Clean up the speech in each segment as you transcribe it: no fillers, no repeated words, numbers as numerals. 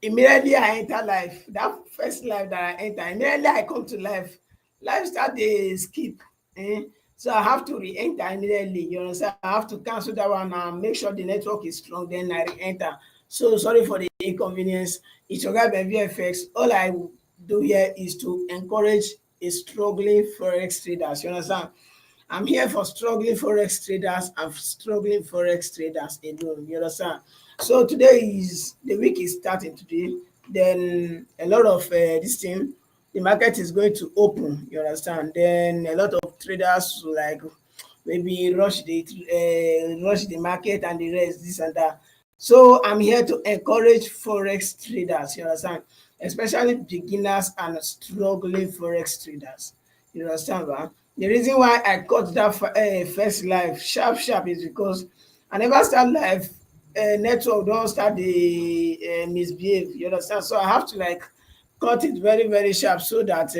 Immediately I enter life, that first life that I enter, immediately I come to life start dey skip. So I have to re-enter immediately. You understand? I have to cancel that one and make sure the network is strong, then I re-enter. So sorry for the inconvenience. It's your guy by VFX. All I do here is to encourage a struggling forex traders. You understand? I'm here for struggling forex traders and struggling forex traders alone. You understand? So today is the week is starting today. Then a lot of this thing, the market is going to open. You understand? Then a lot of traders like maybe rush the market and the rest, this and that. So I'm here to encourage forex traders. You understand? Especially beginners and struggling forex traders. You understand, ba? The reason why I cut that first live sharp is because I never start live, network don start dey misbehave. You understand? So I have to like cut it very sharp so that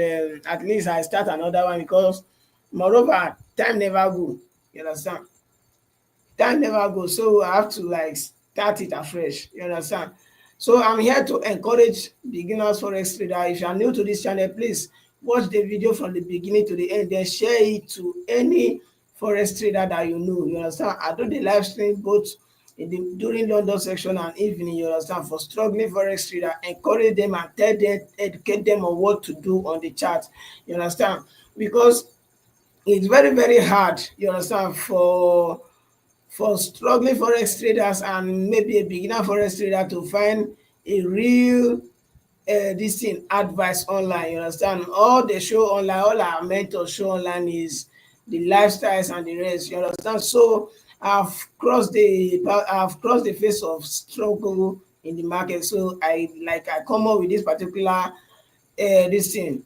at least I start another one, because moreover time never go. You understand? Time never go, so I have to like start it afresh. You understand? So I'm here to encourage beginners forex trader. If you are new to this channel, please watch the video from the beginning to the end, then share it to any forex trader that you know. You understand? I do the live stream both during London section and evening. You understand? For struggling forex trader, encourage them and tell them, educate them on what to do on the chart. You understand? Because it's very hard. You understand? For struggling forex traders and maybe a beginner forex trader to find a real this thing advice online. You understand? All they show online, all our mentors show online is the lifestyles and the rest. You understand? So I've crossed the face of struggle in the market. So I come up with this particular this thing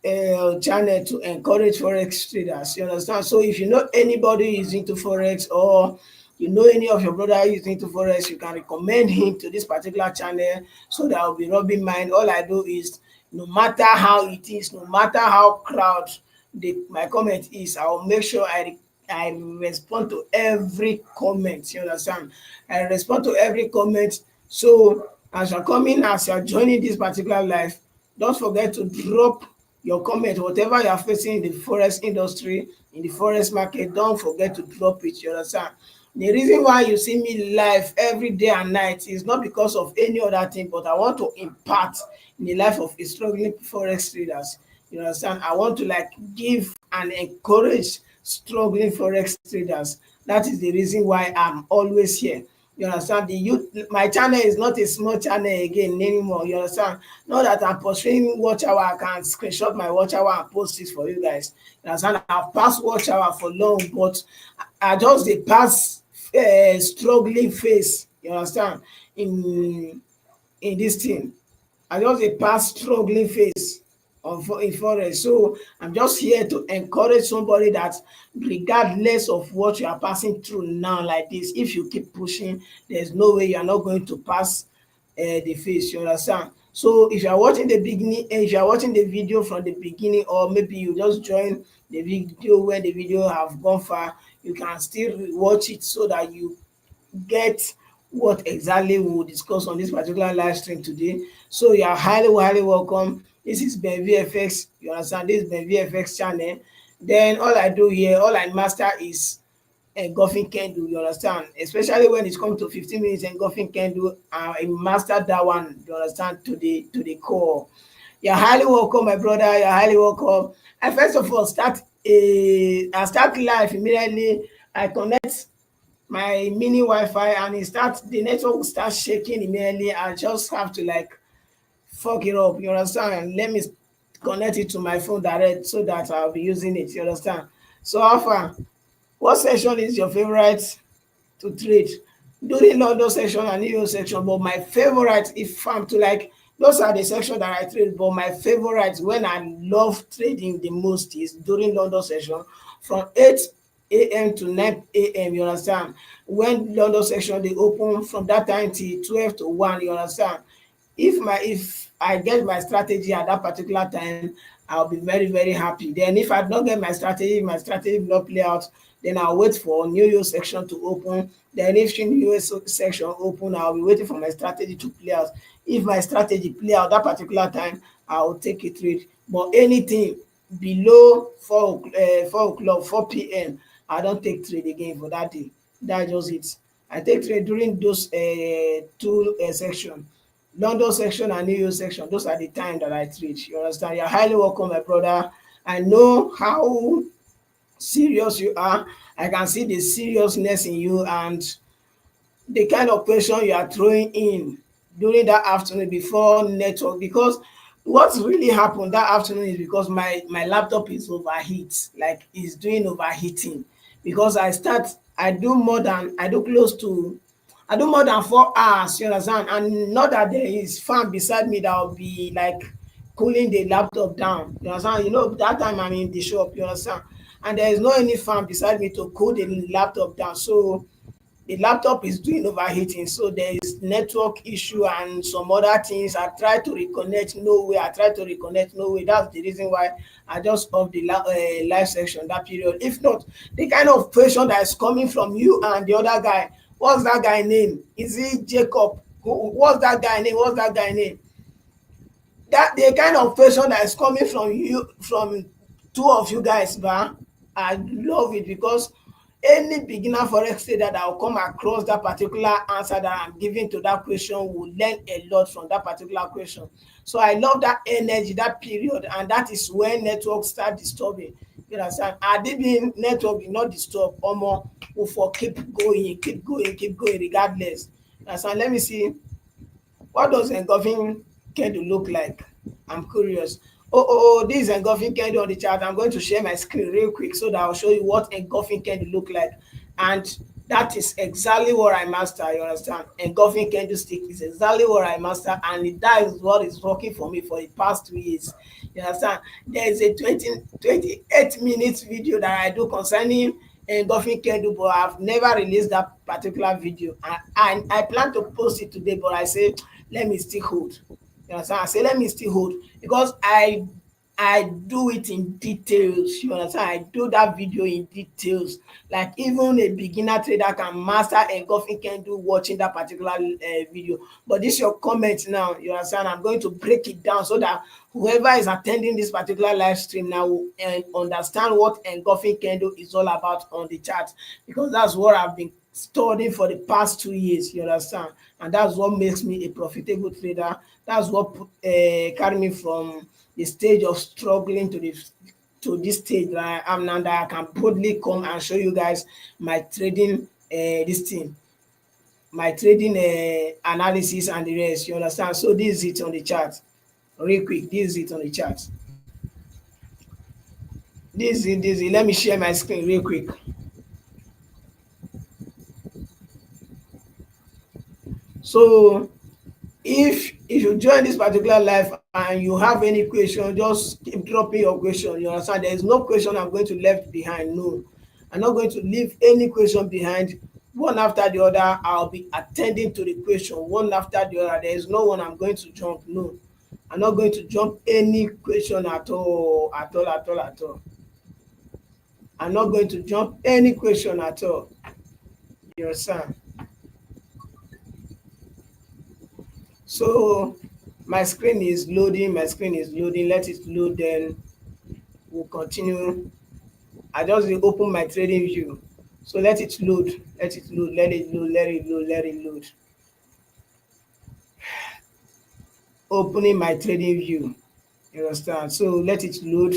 channel to encourage forex traders. You understand? So if you know anybody is into forex, or you know any of your brother is into forex, you can recommend him to this particular channel so that I'll be rubbing mind. All I do is, no matter how it is, no matter how crowd my comment is, I'll make sure I respond to every comment. You understand? I respond to every comment. So as you're coming, as you're joining this particular live, don't forget to drop your comment, whatever you are facing in the forex industry, in the forex market. Don't forget to drop it. You understand? The reason why you see me live every day and night is not because of any other thing, but I want to impart in the life of a struggling forex traders. You understand? I want to like give and encourage struggling forex traders. That is the reason why I'm always here. You understand? My channel is not a small channel again anymore. You understand? Not that I'm pursuing watch hour, I can screenshot my watch hour and post it for you guys. You understand? I've passed watch hour for long, but I just dey pass struggling phase. You understand? In this thing, I just dey pass struggling phase in forex. So I'm just here to encourage somebody that regardless of what you are passing through now like this, if you keep pushing, there's no way you are not going to pass the phase. You understand? So if you are watching the beginning, if you are watching the video from the beginning, or maybe you just join the video when the video have gone far, you can still watch it so that you get what exactly we will discuss on this particular live stream today. So you are highly welcome. This is Ben VFX. You understand? This is Ben VFX channel. Then all I do here, all I master is engulfing candle. You understand? Especially when it comes to 15 minutes engulfing candle, I mastered that one. You understand? To the core. You're highly welcome, my brother. You're highly welcome. I first of all I start live immediately. I connect my mini Wi-Fi and the network will start shaking immediately. I just have to like fuck it up. You understand? And let me connect it to my phone direct so that I'll be using it. You understand? So Alpha, what section is your favorite to trade? During London section and New York section, but my favorite, if I'm to like, those are the section that I trade, but my favorite when I love trading the most is during London session from 8 a.m. to 9 a.m. You understand? When London section they open from that time till 12 to 1. You understand? If I get my strategy at that particular time, I'll be very, very happy. Then if I don't get my strategy will not play out, then I'll wait for new use section to open. Then if new use section open, I'll be waiting for my strategy to play out. If my strategy play out that particular time, I'll take a trade. But anything below 4 o'clock, 4 p.m., I don't take trade again for that day. That's just it. I take trade during those two section, London section and New York section. Those are the time that I trade. You understand? You're highly welcome, my brother. I know how serious you are. I can see the seriousness in you and the kind of question you are throwing in during that afternoon before network, because what's really happened that afternoon is because my laptop is overheat, like it's doing overheating, because I do more than 4 hours, you understand, and not that there is fan beside me that will be like cooling the laptop down, you understand. That time I'm in the shop, you understand, and there is no any fan beside me to cool the laptop down. So the laptop is doing overheating, so there is network issue and some other things. I try to reconnect, no way. That's the reason why I just off the live section that period. If not, the kind of question that is coming from you and the other guy, what's that guy name? Is it Jacob? What's that guy name? That the kind of person that is coming from you, from two of you guys, ba, I love it, because any beginner forex trader that will come across that particular answer that I'm giving to that question will learn a lot from that particular question. So I love that energy, that period, and that is when network start disturbing. You understand? Had it been network did not disturb, omo, we for keep going regardless. You understand? Let me see. What does engulfing candle look like? I'm curious. This is engulfing candle on the chart. I'm going to share my screen real quick so that I'll show you what engulfing candle look like. And that is exactly what I master, you understand? Engulfing candlestick is exactly what I master, and that is what is working for me for the past 2 years. You understand? There is a 28 minutes video that I do concerning engulfing candle, but I've never released that particular video. And I plan to post it today, but I say let me still hold. You understand? I say let me still hold, because I do it in details. You understand? I do that video in details. Like even a beginner trader can master engulfing candle watching that particular video. But this is your comment now. You understand? I'm going to break it down so that whoever is attending this particular live stream now will understand what engulfing candle is all about on the chart, because that's what I've been studying for the past 2 years. You understand? And that's what makes me a profitable trader. That's what carry me from the stage of struggling to this stage that I am now, that I can boldly come and show you guys my trading my trading analysis and the rest. You understand? So this is it on the chart. Real quick, this is it on the chart. This is it. Let me share my screen real quick. So if you join this particular live and you have any question, just keep dropping your question. You understand? There is no question I'm going to left behind. No, I'm not going to leave any question behind. One after the other, I'll be attending to the question one after the other. There is no one I'm going to jump. No, I'm not going to jump any question at all. I'm not going to jump any question at all. You understand? So my screen is loading. Let it load, then we'll continue. I just open my trading view. So let it load. Let it load. Opening my trading view. You understand? So let it load.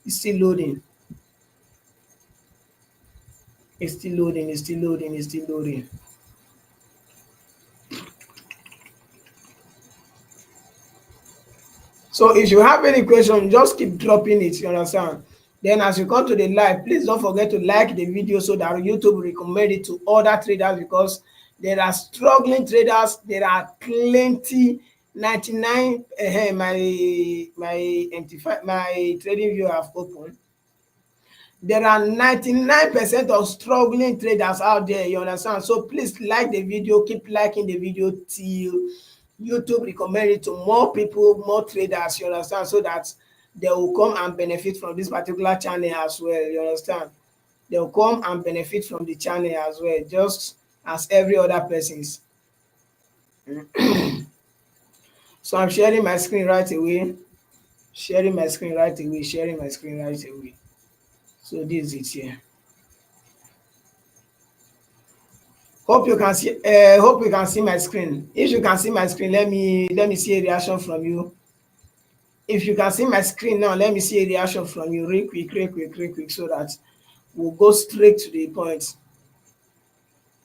It's still loading. It's still loading. So if you have any question, just keep dropping it. You understand? Then as you come to the live, please don't forget to like the video so that YouTube will recommend it to other traders, because there are struggling traders. There are plenty. 99 my empty my trading view have opened. There are 99% of struggling traders out there. You understand? So please like the video, keep liking the video till YouTube recommend it to more people, more traders. You understand? So that they will come and benefit from this particular channel as well. You understand? They will come and benefit from the channel as well, just as every other persons. So I'm sharing my screen right away. Sharing my screen right away. Sharing my screen right away. So this is it here. Hope you can see. Hope you can see my screen. If you can see my screen, let me see a reaction from you. If you can see my screen now, let me see a reaction from you, real quick, real quick, real quick, so that we'll go straight to the point.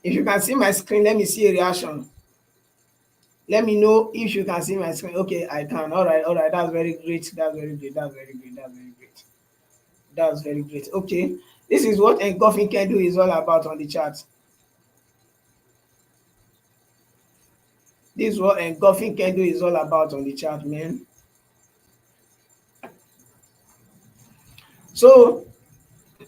If you can see my screen, let me see a reaction. Let me know if you can see my screen. Okay, I can. All right, all right. That's very great. That's very great. That's very great. That's very great. That's very great. Okay, this is what engulfing candle is all about on the chart. This is what engulfing candle is all about on the chart, man. So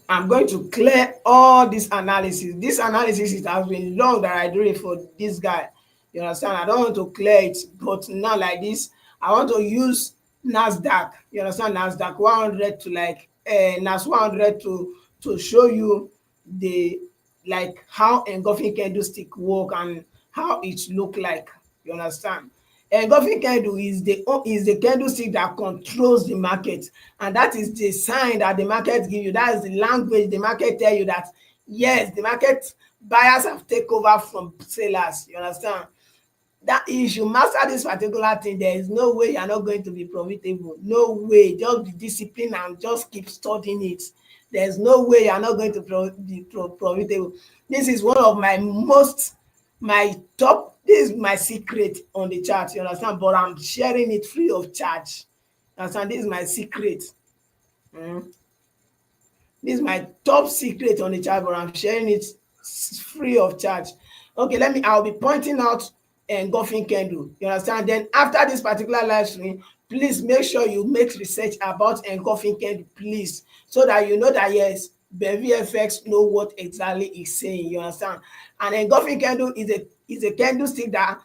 I'm going to clear all this analysis. This analysis, it has been long that I do it for this guy. You understand? I don't want to clear it, but now like this, I want to use Nasdaq. You understand? Nasdaq 100 to like Nas 100 to show you the like how engulfing candlestick work and how it look like. You understand? Engulfing candle is the candlestick that controls the market, and that is the sign that the market give you. That is the language the market tell you that yes, the market buyers have take over from sellers. You understand? That if you master this particular thing, there is no way you're not going to be profitable. No way. Just be disciplined and just keep studying it. There's no way you're not going to be profitable. This is one of my top, this is my secret on the chart, you understand? But I'm sharing it free of charge. You understand? This is my secret. This is my top secret on the chart, but I'm sharing it free of charge. Okay, I'll be pointing out engulfing candle. You understand? Then after this particular live stream, please make sure you make research about engulfing candle, please, so that you know that yes, BenvFX know what exactly is saying. You understand? An engulfing candle is a candlestick that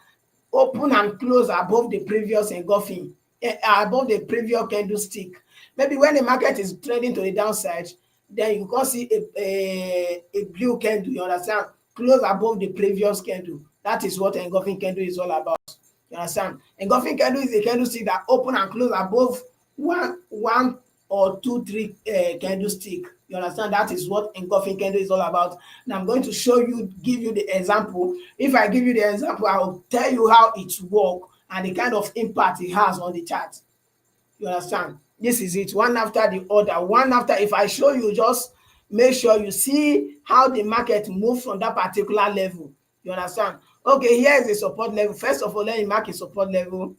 open and close above the previous engulfing, above the previous candlestick. Maybe when the market is trending to the downside, then you can see a blue candle, you understand, close above the previous candle. That is what engulfing candle is all about. You understand? Engulfing candle is a candlestick that open and close above one or two, three candlestick. You understand? That is what engulfing candle is all about. Now I'm going to show you, give you the example. If I give you the example, I will tell you how it works and the kind of impact it has on the chart. You understand? This is it, one after the other. One after, if I show you, just make sure you see how the market moves from that particular level. You understand? Okay, here is the support level. First of all, let me mark a support level.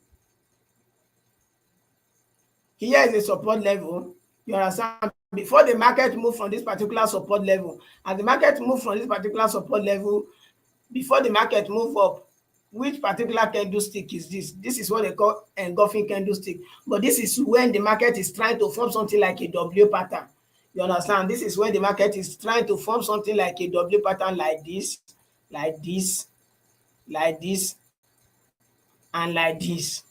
Here is the support level. You understand? Before the market move from this particular support level, and the market move from this particular support level, before the market move up, which particular candlestick is this? This is what they call engulfing candlestick. But this is when the market is trying to form something like a W pattern. You understand? This is when the market is trying to form something like a W pattern, like this, like this, like this, and like this.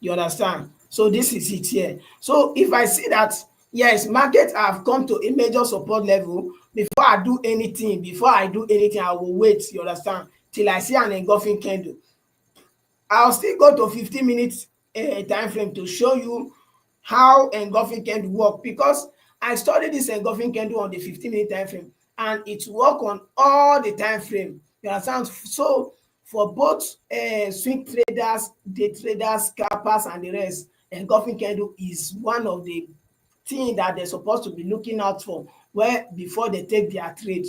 You understand? So this is it here. So if I see that yes, markets have come to a major support level, before I do anything, I will wait, you understand, till I see an engulfing candle. I'll still go to 15 minutes time frame to show you how engulfing candle work, because I studied this engulfing candle on the 15-minute time frame and it work on all the time frame. You understand? So for both swing traders, day traders, scalpers, and the rest, engulfing candle is one of the things that they're supposed to be looking out for where before they take their trade.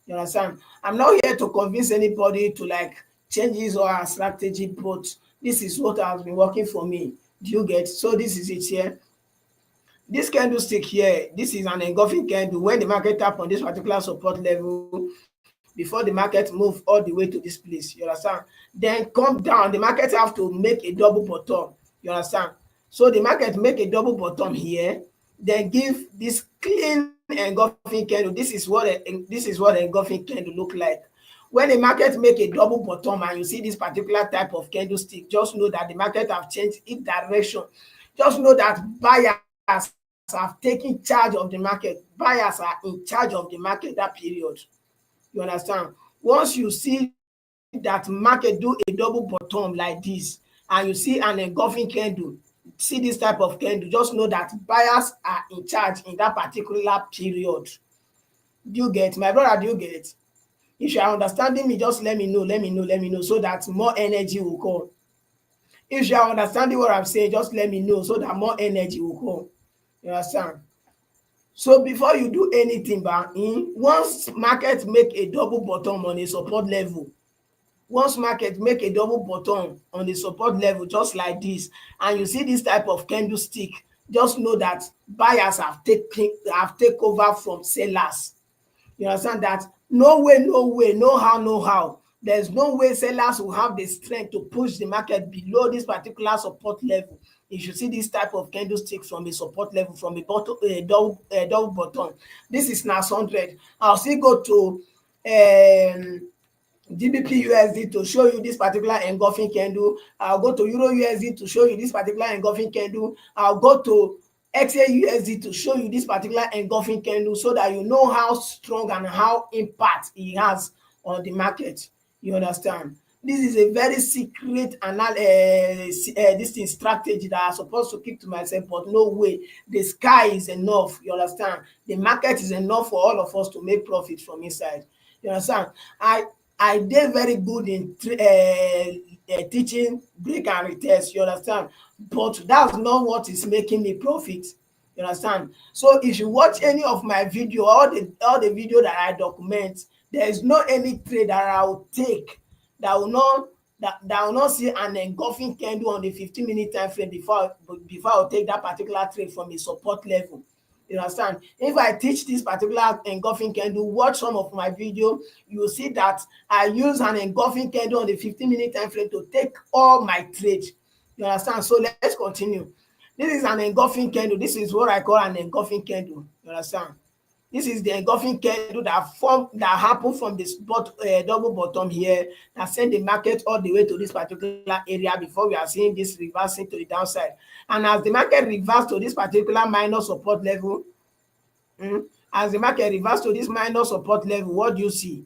You understand? I'm not here to convince anybody to like change his or her strategy, but this is what has been working for me. Do you get? So this is it here. This candlestick here, this is an engulfing candle. When the market tap on this particular support level, before the market move all the way to this place, you understand? Then come down, the market have to make a double bottom, you understand? So the market make a double bottom here, then give this clean engulfing candle. This is what engulfing candle look like. When the market make a double bottom and you see this particular type of candlestick, just know that the market have changed its direction. Just know that buyer have taken charge of the market. Buyers are in charge of the market that period. You understand? Once you see that market do a double bottom like this, and you see an engulfing candle, see this type of candle, just know that buyers are in charge in that particular period. Do you get? My brother, do you get? If you are understanding me, just let me know, so that more energy will come. If you are understanding what I'm saying, just let me know so that more energy will come. You understand? So before you do anything, once market make a double bottom on a support level, once market make a double bottom on the support level just like this, and you see this type of candlestick, just know that buyers have take over from sellers. You understand that? No way, no how, no how. There's no way sellers will have the strength to push the market below this particular support level. If you see this type of candlestick from a support level, from a bottom, double bottom, this is now 100. I'll still go to GBP USD to show you this particular engulfing candle. I'll go to Euro USD to show you this particular engulfing candle. I'll go to XAUSD to show you this particular engulfing candle, so that you know how strong and how impact it has on the market. You understand? This is a very secret this thing strategy that I'm supposed to keep to myself, but no way. The sky is enough. You understand? The market is enough for all of us to make profit from inside. You understand? I did very good in teaching break and retest. You understand? But that's not what is making me profit. You understand? So if you watch any of my video, all the video that I document, there is no any trade that I will take that will not see an engulfing candle on the 15-minute time frame before I will take that particular trade from a support level. You understand? If I teach this particular engulfing candle, watch some of my video, you will see that I use an engulfing candle on the 15-minute time frame to take all my trades. You understand? So let's continue. This is an engulfing candle. This is what I call an engulfing candle. You understand? This is the engulfing candle that happened from this double bottom here, that sent the market all the way to this particular area before we are seeing this reversing to the downside. And as the market reversed to this particular minor support level, as the market reversed to this minor support level, what do you see?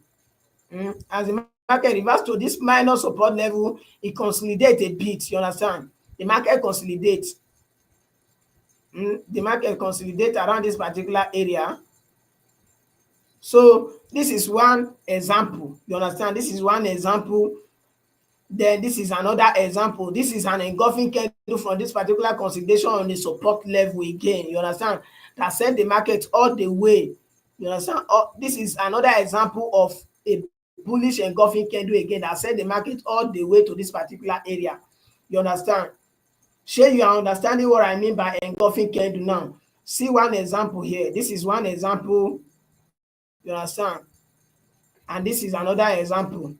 As the market reversed to this minor support level, it consolidates a bit. You understand? The market consolidates. The market consolidates around this particular area. So this is one example. You understand? This is one example. Then this is another example. This is an engulfing candle from this particular consolidation on the support level again. You understand? That sent the market all the way. You understand? This is another example of a bullish engulfing candle again that sent the market all the way to this particular area. You understand? Sure, you are understanding what I mean by engulfing candle now. See one example here. This is one example. You understand? And this is another example.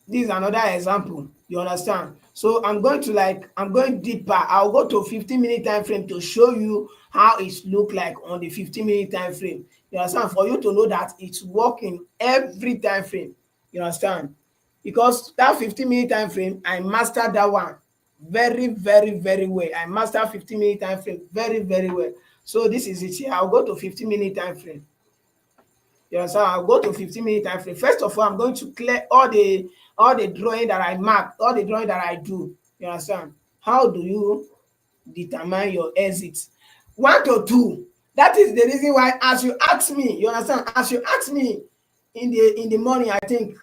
This is another example. You understand? So I'm going deeper. I'll go to 15-minute time frame to show you how it look like on the 15-minute time frame. You understand? For you to know that it's working every time frame. You understand? Because that 15-minute time frame, I mastered that one very, very, very well. I mastered 15-minute time frame very, very well. So this is it here. I'll go to 15-minute time frame. You understand? I'll go to 15-minute time frame. First of all, I'm going to clear all the drawing that I mark, all the drawing that I do. You understand? How do you determine your exit? 1 to 2. That is the reason why, as you ask me, you understand? As you ask me in the morning, I think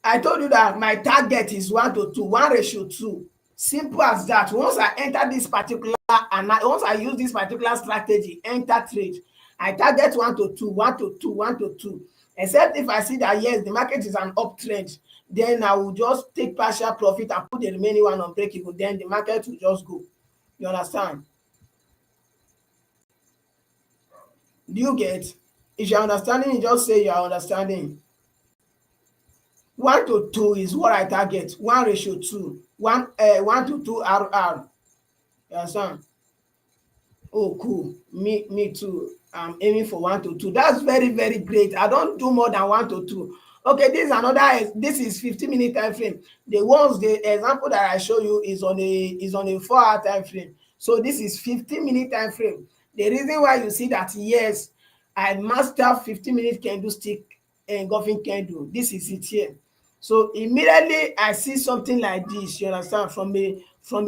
I told you that my target is 1 to 2, 1:2. Simple as that. Once I enter this particular, and once I use this particular strategy, enter trade, I target 1 to 2, 1 to 2, 1 to 2. Except if I see that yes, the market is an uptrend, then I will just take partial profit and put the remaining one on break even. Then the market will just go. You understand? Do you get? If you're understanding, just say you are understanding. 1 to 2 is what I target. 1:2. 1 to 2 RR. You understand? Oh, cool. Me too. I'm aiming for 1 to 2. That's very, very great. I don't do more than 1 to 2. Okay, this is another, this is 15-minute time frame. The example that I show you is on a 4-hour time frame. So this is 15-minute time frame. The reason why you see that, yes, I master 15-minute candlestick engulfing candle, this is it here. So immediately I see something like this, you understand, from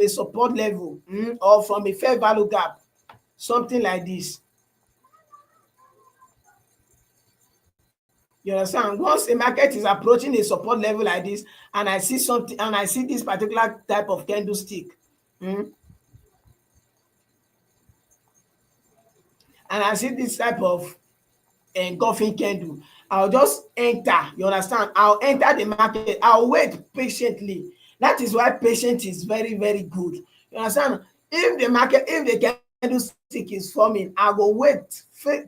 a support level, or from a fair value gap, something like this. You understand? Once a market is approaching a support level like this, and I see something, and I see this particular type of candlestick, and I see this type of engulfing candle, I'll just enter. You understand? I'll enter the market. I'll wait patiently. That is why patience is very, very good. You understand? If the candlestick is forming, I go wait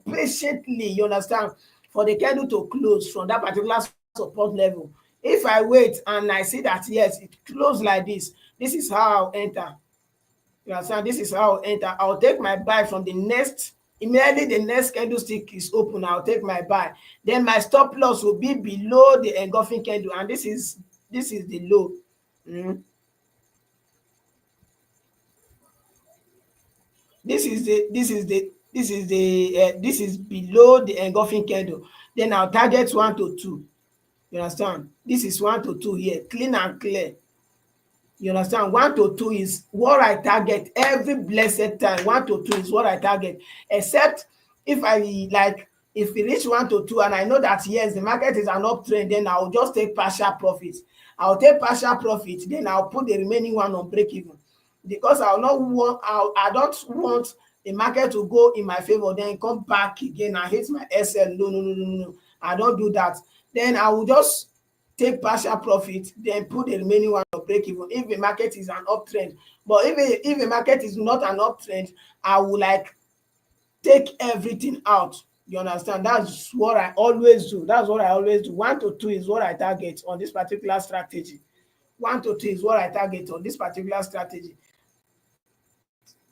patiently. You understand? For the candle to close from that particular support level. If I wait and I see that, yes, it closed like this is how I'll enter. You understand? This is how I'll enter. I'll take my buy from the next. Immediately the next candlestick is open, I'll take my buy. Then my stop loss will be below the engulfing candle, and this is the low. This is below the engulfing candle. Then I'll target 1 to 2. You understand? This is 1 to 2 here, clean and clear. You understand? 1 to 2 is what I target every blessed time. 1 to 2 is what I target, except if if we reach 1 to 2 and I know that, yes, the market is an uptrend, then I'll just take partial profit. I'll take partial profit, then I'll put the remaining one on break even, because I don't want the market to go in my favor, then come back again and hit my SL. No, no, no, no, no. I don't do that. Then I will just take partial profit, then put the remaining one on break even if the market is an uptrend. But if the market is not an uptrend, I will take everything out. You understand? That's what I always do. 1 to 2 is what I target on this particular strategy. 1 to 2 is what I target on this particular strategy.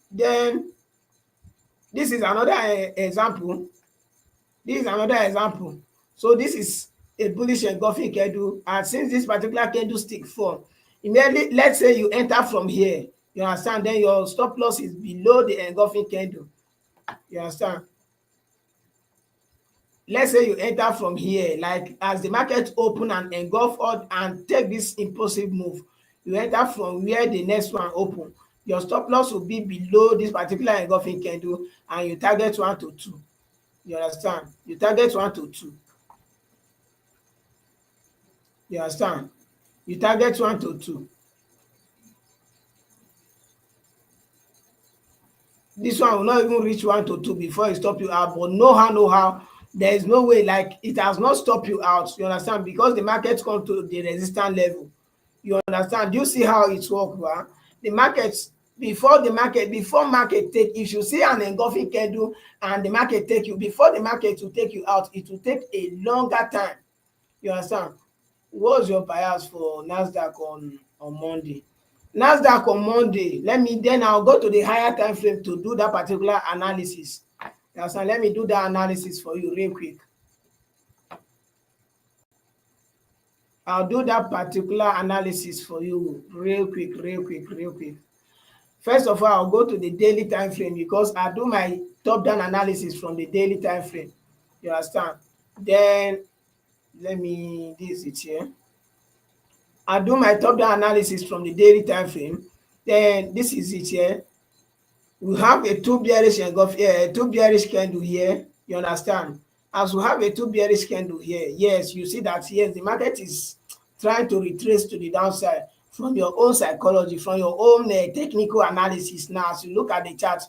Then this is another example. So this is a bullish engulfing candle, and since this particular candlestick form, immediately, let's say you enter from here, you understand, then your stop loss is below the engulfing candle. You understand? Let's say you enter from here, like as the market open and engulf out and take this impulsive move, you enter from where the next one open, your stop loss will be below this particular engulfing candle, and you target 1 to 2. You understand? You target 1 to 2. You understand? You target 1 to 2. This one will not even reach 1 to 2 before it stop you out, but no how, no how, there is no way, like it has not stopped you out. You understand? Because the market come to the resistance level. You understand? Do you see how it works? Right? The market, before market take, if you see an engulfing candle and the market take you, before the market will take you out, it will take a longer time. You understand? What's your bias for Nasdaq on Monday? Nasdaq on Monday, I'll go to the higher time frame to do that particular analysis. You understand? Let me do that analysis for you real quick. I'll do that particular analysis for you real quick. First of all, I'll go to the daily time frame, because I do my top down analysis from the daily time frame. You understand? Then this it here. I do my top down analysis from the daily time frame. Then this is it here. We have a two bearish candle here. You understand? As we have a two bearish candle here, yes, you see that, yes, the market is trying to retrace to the downside from your own psychology, from your own technical analysis. Now, as you look at the chart,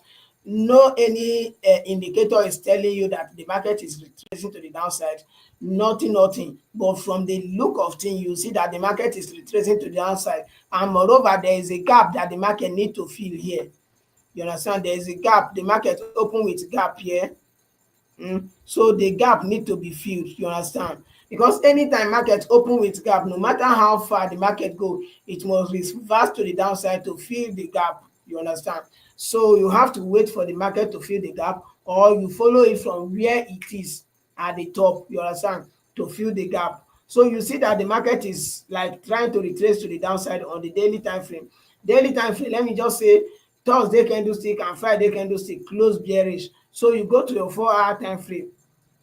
no any indicator is telling you that the market is retracing to the downside. Nothing. But from the look of things, you see that the market is retracing to the downside, and moreover, there is a gap that the market need to fill here. You understand? There is a gap. The market open with gap here. So the gap need to be filled. You understand? Because anytime market open with gap, no matter how far the market go, it must reverse to the downside to fill the gap. You understand? So you have to wait for the market to fill the gap, or you follow it from where it is at the top. You understand? To fill the gap. So you see that the market is like trying to retrace to the downside on the daily time frame. Daily time frame, let me just say Thursday candlestick and Friday candlestick close bearish. So you go to your 4-hour time frame.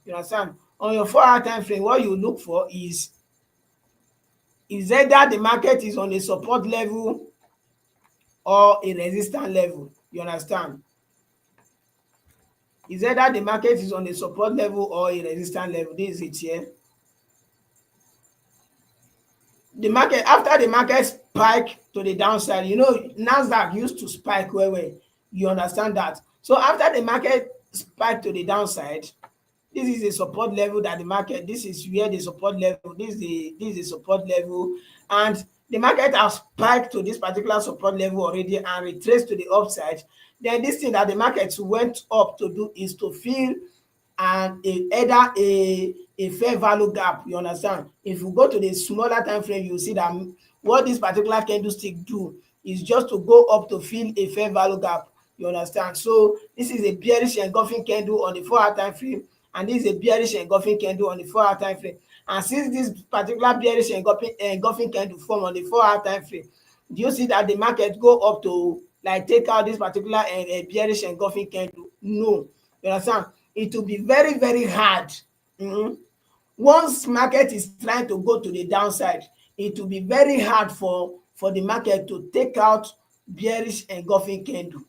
You understand? On your 4-hour time frame, what you look for is either the market is on a support level or a resistance level. You understand? Is either the market is on a support level or a resistance level. This is it here. The market, after the market spike to the downside, you know, Nasdaq used to spike well. You understand that? So after the market spike to the downside, this is a support level that the market, this is where the support level, this is the support level, and the market has spiked to this particular support level already and retraced to the upside. Then this thing that the market went up to do is to fill and either a fair value gap. You understand? If you go to the smaller time frame, you see that what this particular candlestick do is just to go up to fill a fair value gap. You understand? So this is a bearish engulfing candle on the 4-hour time frame, and this is a bearish engulfing candle on the 4-hour time frame. And since this particular bearish engulfing candle form on the 4-hour time frame, do you see that the market go up to like take out this particular bearish engulfing candle? No. You understand? It will be very, very hard. Once market is trying to go to the downside, it will be very hard for the market to take out bearish engulfing candle.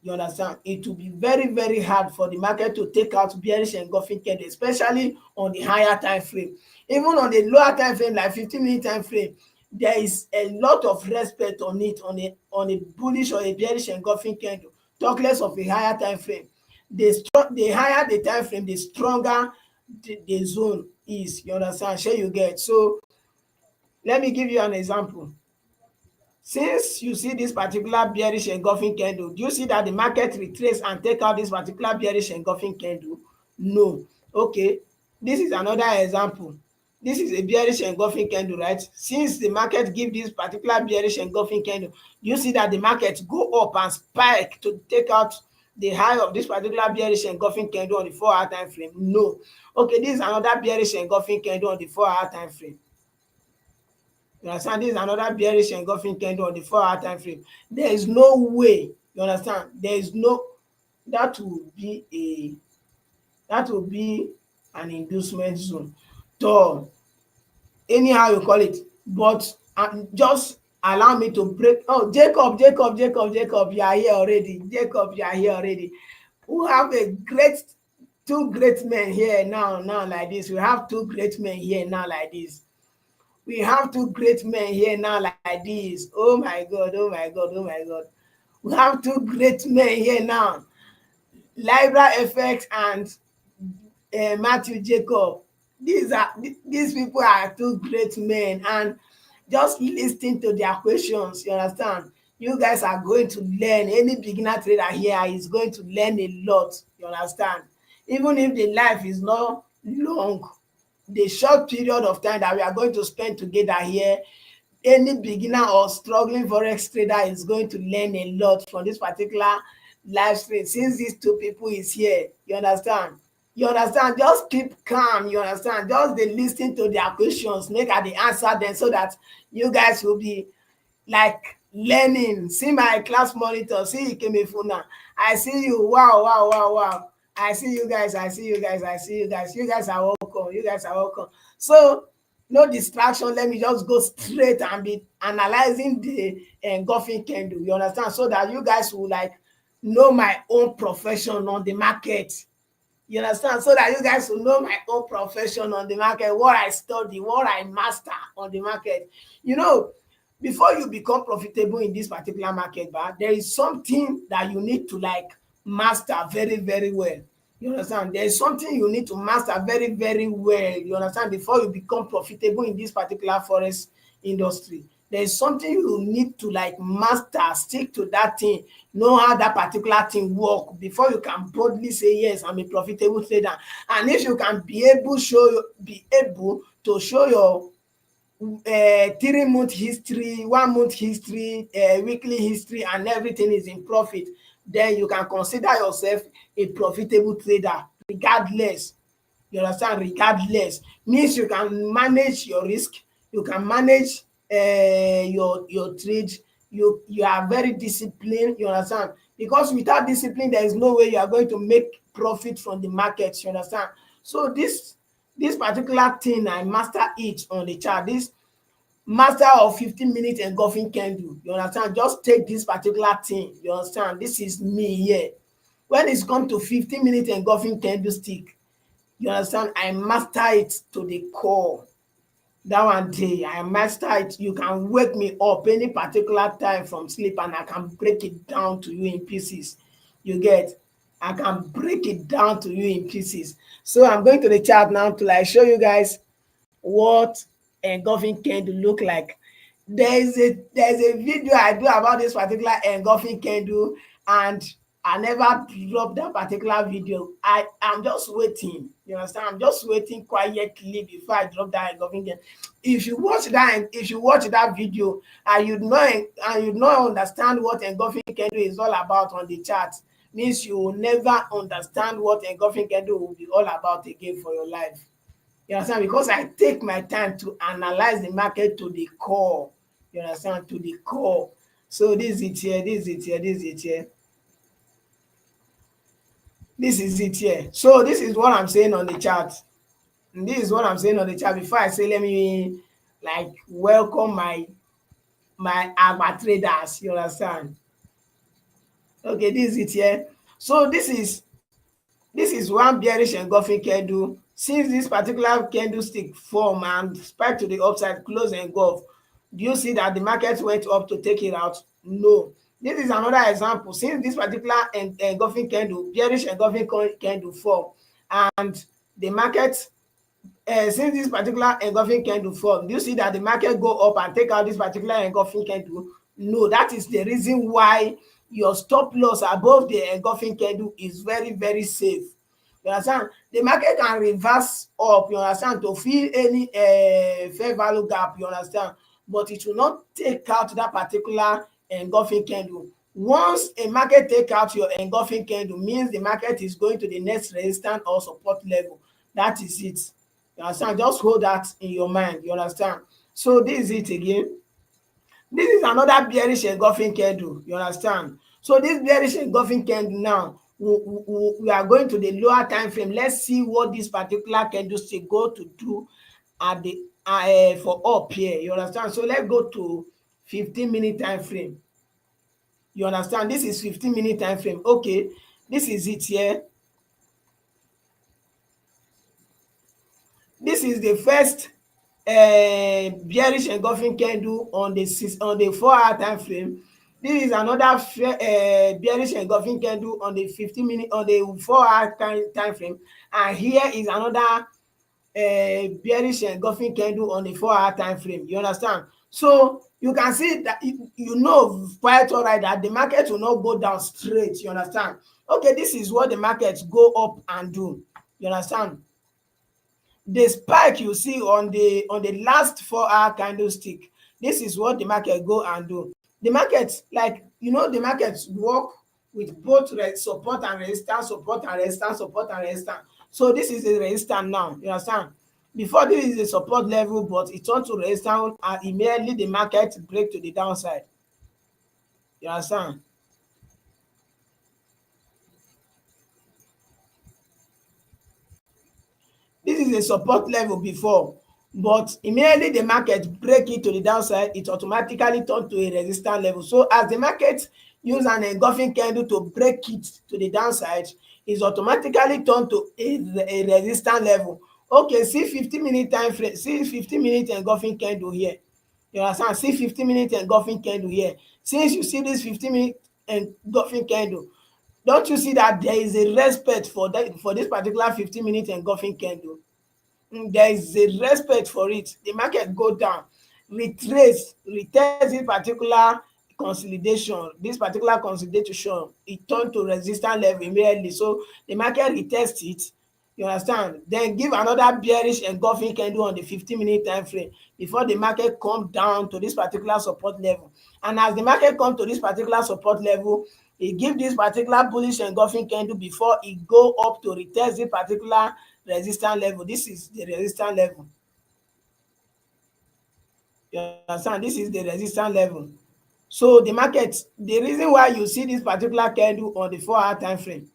You understand? It will be very, very hard for the market to take out bearish engulfing candle, especially on the higher time frame. Even on the lower time frame, like 15-minute time frame, there is a lot of respect on it, on a bullish or a bearish engulfing candle. Talk less of a higher time frame. The higher the time frame, the stronger the zone is. You understand? Shey you get? So let me give you an example. Since you see this particular bearish engulfing candle, do you see that the market retrace and take out this particular bearish engulfing candle? No. Okay, this is another example. This is a bearish engulfing candle, right? Since the market give this particular bearish engulfing candle, do you see that the market go up and spike to take out the high of this particular bearish engulfing candle on the 4-hour time frame? No. Okay, this is another bearish engulfing candle on the 4-hour time frame. You understand? This is another bearish engulfing candle on the 4-hour time frame. There is no way. You understand? There is no, that will be an inducement zone. So anyhow you call it, but just allow me to break. Oh, Jacob, you are here already. Jacob, you are here already. We have two great men here now like this. We have two great men here now like this. We have two great men here now like this. Oh my God, oh my God, oh my God. We have two great men here now. Libra FX and Matthew Jacob. These people are two great men, and just listening to their questions, you understand? You guys are going to learn. Any beginner trader here is going to learn a lot, you understand? Even if the life is not long, the short period of time that we are going to spend together here, any beginner or struggling forex trader is going to learn a lot from this particular live stream, since these two people is here. You understand? You understand? Just keep calm. You understand? Just dey lis ten to their questions, make I dey answer them, so that you guys will be like learning. See my class monitor, see Ikemefuna. I see you. Wow, wow, wow, wow. I see you guys. I see you guys. I see you guys. You guys are welcome. You guys are welcome. So no distraction. Let me just go straight and be analyzing the engulfing candle. You understand? So that you guys will like know my own profession on the market. You understand? So that you guys will know my own profession on the market, what I study, what I master on the market. You know, before you become profitable in this particular market, but there is something that you need to like master very, very well. You understand? There is something you need to master very, very well. You understand? Before you become profitable in this particular forest industry, there is something you need to like master, stick to that thing, know how that particular thing work before you can boldly say, yes, I'm a profitable trader. And if you can be able to show your 3-month history, 1-month history, weekly history, and everything is in profit, then you can consider yourself a profitable trader regardless. You understand? Regardless, means you can manage your risk, you can manage your trade, you are very disciplined, you understand? Because without discipline, there is no way you are going to make profit from the market, you understand? So this particular thing, I master it on the chart. This master of 15-minute engulfing candle, you understand? Just take this particular thing, you understand? This is me here. When it's come to 15-minute engulfing candlestick, you understand, I master it to the core. Dat one dey, I master it. You can wake me up any particular time from sleep and I can break it down to you in pieces. You get? I can break it down to you in pieces. So I'm going to the chart now to like show you guys what engulfing candle look like. There's a video I do about this particular engulfing candle, and I never drop that particular video. I am just waiting. You understand? I'm just waiting quietly before I drop that engulfing candle. If you watch that video and you not understand what engulfing candle is all about on the chart, means you will never understand what engulfing candle will be all about again for your life. You understand? Because I take my time to analyze the market to the core. You understand? To the core. So this is it here, this is it here, this is it here. This is it here. So this is what I'm saying on the chart. And this is what I'm saying on the chart. Before I say, let me like welcome my agba traders. You understand? Okay, this is it here. So this is one bearish engulfing candle. Since this particular candlestick form and spike to the upside, close engulf, do you see that the market went up to take it out? No. This is another example. Since this particular engulfing candle, bearish engulfing candle form, and the market since this particular engulfing candle form, do you see that the market go up and take out this particular engulfing candle? No. That is the reason why your stop loss above the engulfing candle is very, very safe. You understand? The market can reverse up, you understand, to fill any fair value gap, you understand, but it will not take out that particular engulfing candle. Once a market take out your engulfing candle, means the market is going to the next resistance or support level. That is it. You understand? Just hold that in your mind. You understand? So this is it again. This is another bearish engulfing candle. You understand? So this bearish engulfing candle now, we are going to the lower time frame. Let's see what this particular candlestick go to do at the for up here. You understand? So let's go to 15-minute time frame. You understand? This is 15-minute time frame. Okay, this is it here. This is the first bearish engulfing candle on the 4-hour time frame. This is another bearish engulfing candle on the 15-minute on the 4-hour time frame, and here is another bearish engulfing candle on the 4-hour time frame. You understand? So you can see that you know quite all right that the market will not go down straight. You understand? Okay, this is what the markets go up and do. You understand? The spike you see on the last 4-hour candlestick, this is what the market go and do. The market, like, the markets work with both support and resistance, support and resistance, support and resistance. So this is a resistance now. You understand? Before, this is a support level, but it turned to resistance and immediately the market break to the downside. You understand? This is a support level before, but immediately the market break it to the downside, it automatically turn to a resistance level. So as the market use an engulfing candle to break it to the downside, it's automatically turn to a resistance level. Okay, see 15-minute time frame, see 15-minute engulfing candle here. You understand? See 15-minute engulfing candle here. Since you see this 15-minute engulfing candle, don't you see that there is a respect for this particular 15-minute engulfing candle? There is a respect for it. The market go down, retest this particular consolidation, it turned to resistance level immediately. So the market retest it, you understand, then give another bearish engulfing candle on the 15-minute time frame before the market come down to this particular support level. And as the market come to this particular support level, e give this particular bullish engulfing candle before e go up to retest this particular resistance level. This is the resistance level. You understand? This is the resistance level. So the market, the reason why you see this particular candle on the 4-hour time frame,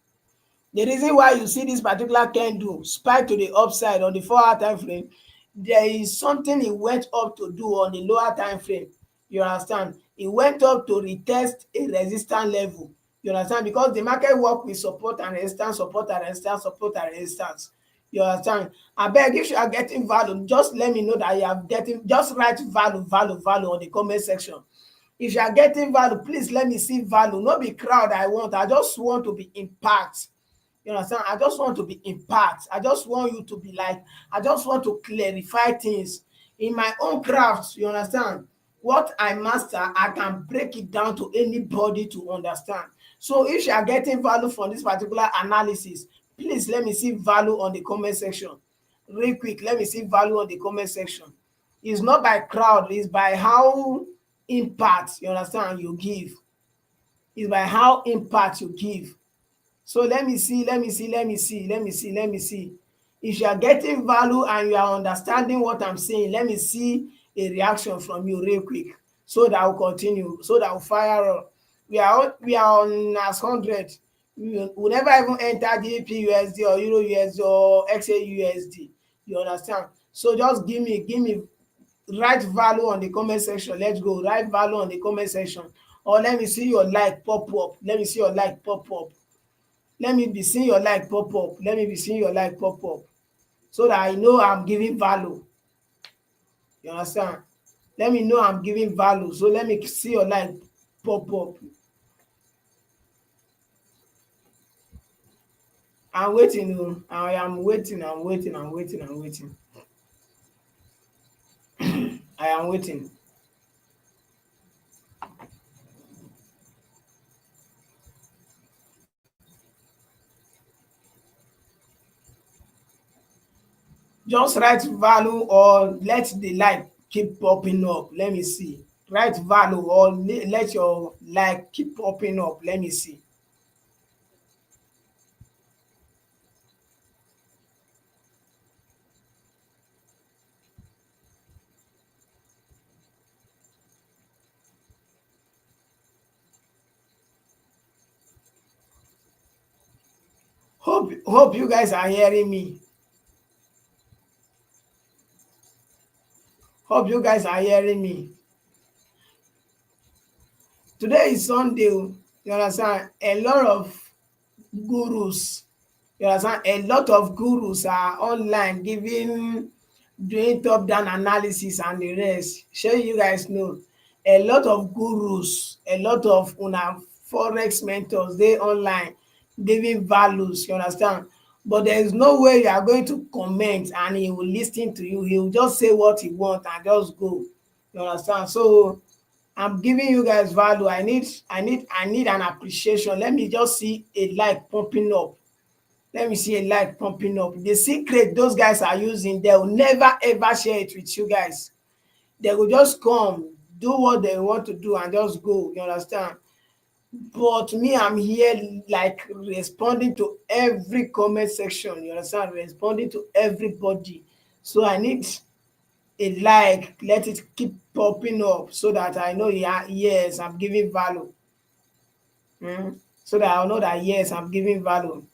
the reason why you see this particular candle spike to the upside on the 4-hour time frame, there is something it went up to do on the lower time frame. You understand? It went up to retest a resistance level. You understand? Because the market work with support and resistance, support and resistance, support and resistance. You understand? Abeg, if you are getting value, just let me know that you are getting. Just write value, value, value on the comment section. If you are getting value, please let me see value. No be crowd I want. I just want to be impact. You understand? I just want to be impact. I just want you to be like, I just want to clarify things in my own craft. You understand? What I master, I can break it down to anybody to understand. So if you are getting value from this particular analysis, please let me see value on the comment section. Real quick, let me see value on the comment section. It's not by crowd, it's by how impact, you understand, you give. It's by how impact you give. So let me see. If you are getting value and you are understanding what I'm saying, let me see a reaction from you real quick so that I'll continue, so that I'll fire up. We are on as 100. We never even enter GBP USD or Euro USD or XA USD. You understand? So just give me write value on the comment section. Let's go. Write value on the comment section. Or let me see your like pop up. Let me see your like pop up. Let me be seeing your like pop up. Let me be seeing your like pop up so that I know I'm giving value. You understand? Let me know I'm giving value. So let me see your like pop up. I'm waiting. I am waiting. I am waiting. Just write value or let the like keep popping up. Let me see. Write value or let your like keep popping up. Let me see. Hope you guys are hearing me. Hope you guys are hearing me. Today is Sunday. You understand? A lot of gurus, you understand? A lot of gurus are online doing top down analysis and the rest. Sure, you guys know. A lot of gurus, a lot of forex mentors, they online giving values, you understand? But there is no way you are going to comment and he will listen to you. He will just say what he wants and just go. You understand? So I'm giving you guys value. I need an appreciation. Let me just see a like pumping up. Let me see a like pumping up. The secret those guys are using, they will never ever share it with you guys. They will just come, do what they want to do and just go. You understand? But me, I'm here like responding to every comment section. You understand? Responding to everybody. So I need a like, let it keep popping up so that I know, yeah, yes, I'm giving value. So that I'll know that yes, I'm giving value.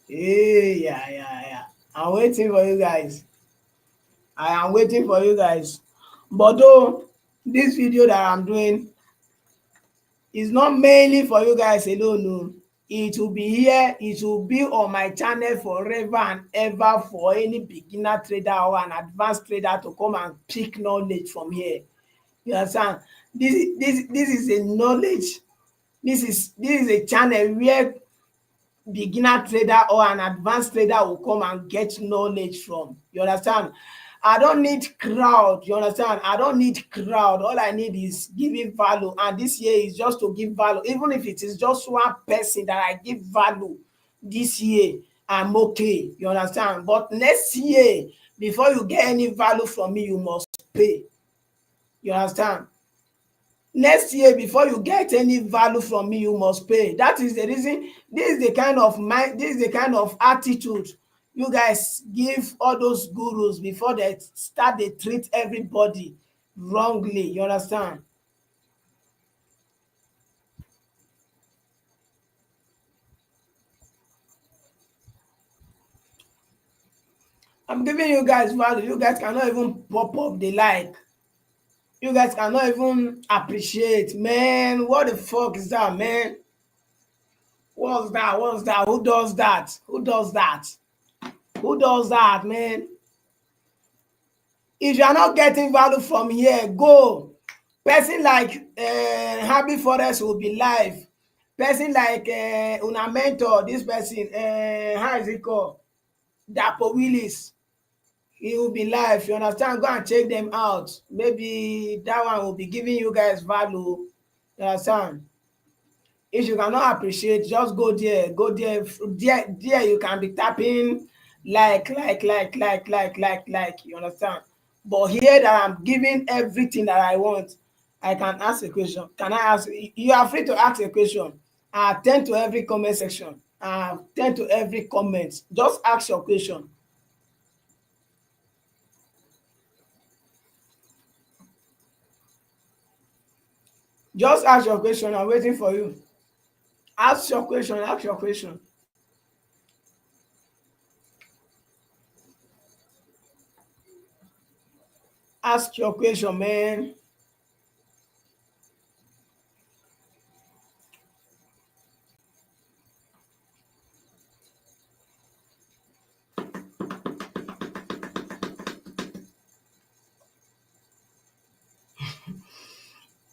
Hey, yeah. I'm waiting for you guys. I am waiting for you guys. But though this video that I'm doing is not mainly for you guys alone. No. It will be here, it will be on my channel forever and ever for any beginner trader or an advanced trader to come and pick knowledge from here. You understand? This is a knowledge. This is a channel where beginner trader or an advanced trader will come and get knowledge from. You understand? I don't need crowd. You understand? I don't need crowd. All I need is giving value. And this year is just to give value. Even if it is just one person that I give value this year, I'm okay. You understand? But next year, before you get any value from me, you must pay. You understand? Next year, before you get any value from me, you must pay. That is the reason. This is the kind of mind, this is the kind of attitude you guys give all those gurus before they start they treat everybody wrongly. You understand? I'm giving you guys value. You guys cannot even pop up the like. You guys cannot even appreciate. Man, what the fuck is that, man? What's that? What's that? Who does that? Who does that? Who does that, man? If you are not getting value from here, go. Person like Happy Forex will be live. Person like una mentor, this person, how is it called? Dapo Willis. He will be live. You understand? Go and check them out. Maybe that one will be giving you guys value. You understand? If you cannot appreciate, just go there. Go there. There you can be tapping like. You understand? But here that I'm giving everything that I want, I can ask a question. Can I ask? You are free to ask a question. I attend to every comment section. I attend to every comment. Just ask your question. Just ask your question. I'm waiting for you. Ask your question. Ask your question. Ask your question, man.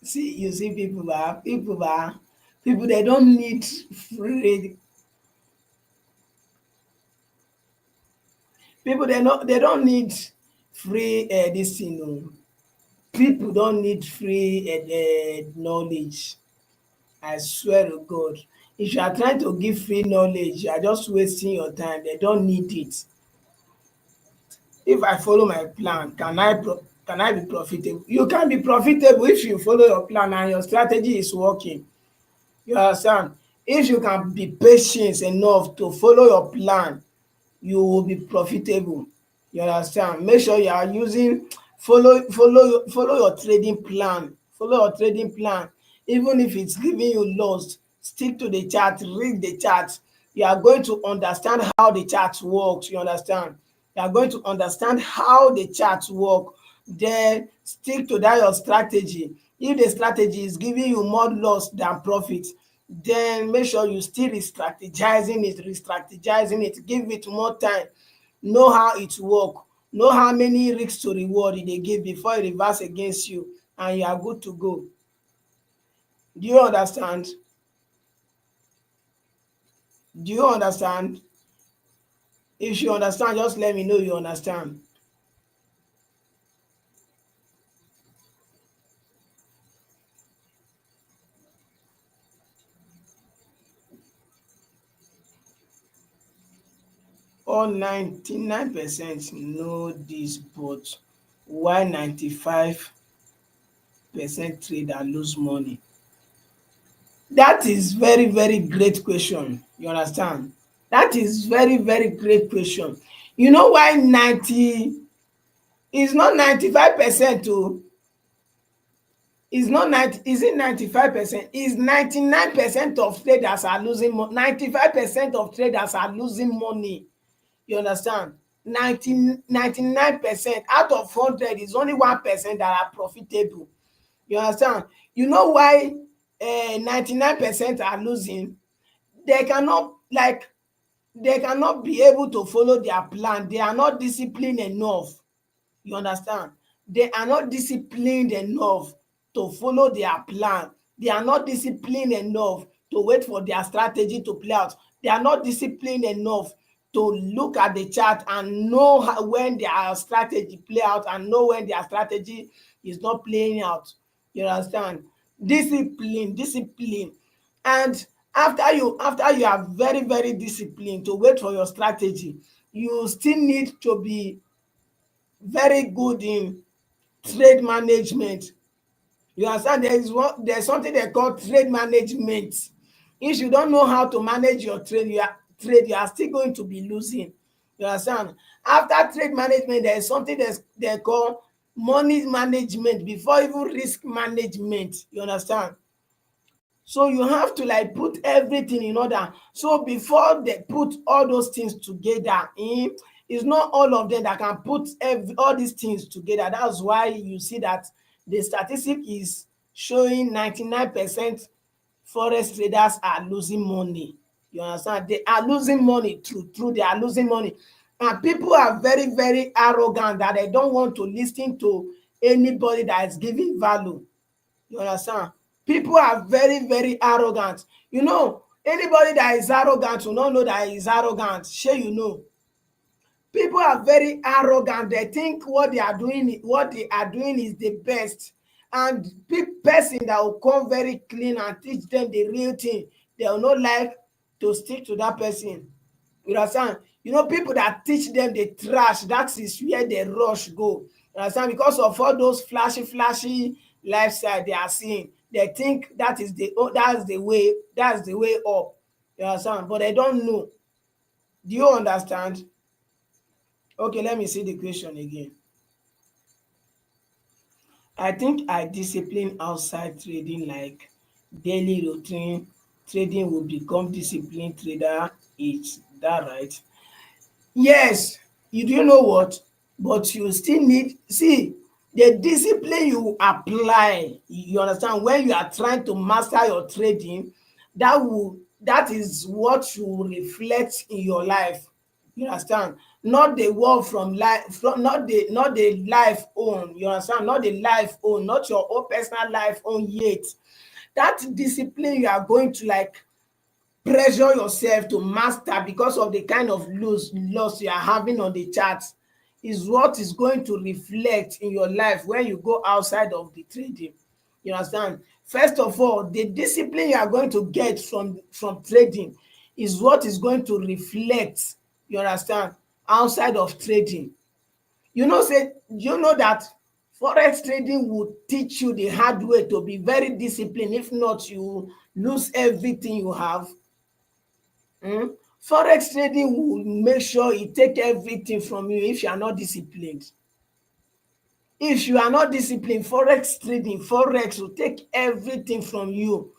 See, you see, people. They don't need free. People, they don't need free. This thing. No. People don't need free knowledge. I swear to God. If you are trying to give free knowledge, you are just wasting your time. They don't need it. If I follow my plan, can I be profitable? You can be profitable if you follow your plan and your strategy is working. You understand? If you can be patient enough to follow your plan, you will be profitable. You understand? Make sure you are using follow your trading plan. Follow your trading plan. Even if it's giving you loss, stick to the chart, read the chart. You are going to understand how the chart works. You understand? You are going to understand how the charts work. Then stick to that your strategy. If the strategy is giving you more loss than profit, then make sure you still re-strategizing it, give it more time, know how it work, know how many risks to reward e dey give before e reverse against you and you are good to go. Do you understand? Do you understand? If you understand, just let me know you understand. All 99% know this, but why 95% trader lose money? That is very great question. You understand? That is very great question. You know why 90 is not 95% o? Is not 90, is it 95%? Is 99% of traders are losing money. 95% of traders are losing money. You understand? 99% out of 100 is only 1% that are profitable. You understand? You know why 99% are losing? They cannot like they cannot be able to follow their plan. They are not disciplined enough. You understand? They are not disciplined enough to follow their plan. They are not disciplined enough to wait for their strategy to play out. They are not disciplined enough to look at the chart and know when their strategy play out and know when their strategy is not playing out. You understand? Discipline, discipline. And after you are very very disciplined to wait for your strategy, you still need to be very good in trade management. You understand? There's something they call trade management. If you don't know how to manage your you are still going to be losing. You understand? After trade management, there is something they call money management before even risk management. You understand? So you have to like put everything in order. So before they put all those things together, it's not all of them that can put all these things together. That's why you see that the statistic is showing 99% forex traders are losing money. You understand? They are losing money. True, they are losing money. And people are very very arrogant that they don't want to listen to anybody that is giving value. You understand? People are very very arrogant. Anybody that is arrogant will not know that he is arrogant. Shey you know? People are very arrogant. They think what they are doing is the best. And person that will come very clean and teach them the real thing, they will not like to stick to that person. You understand? People that teach them the trash, that is where the rush go. You understand? Because of all those flashy lifestyle they are seeing, they think that's the way up. You understand? But they don't know. Do you understand? Okay, let me see the question again. I think I discipline outside trading like daily routine. Trading will become disciplined trader. Is that right? Yes. You do know what? But you still need see the discipline you apply. You understand? When you are trying to master your trading, that is what you will reflect in your life. You understand? Not the world from life, not the life own. You understand? Not the life own, not your own personal life own yet. That discipline you are going to like pressure yourself to master because of the kind of loss you are having on the chart is what is going to reflect in your life when you go outside of the trading. You understand? First of all, the discipline you are going to get from trading is what is going to reflect, you understand, outside of trading. You know that forex trading will teach you the hard way to be very disciplined. If not, you lose everything you have. Forex trading will make sure e take everything from you if you are not disciplined. If you are not disciplined, forex will take everything from you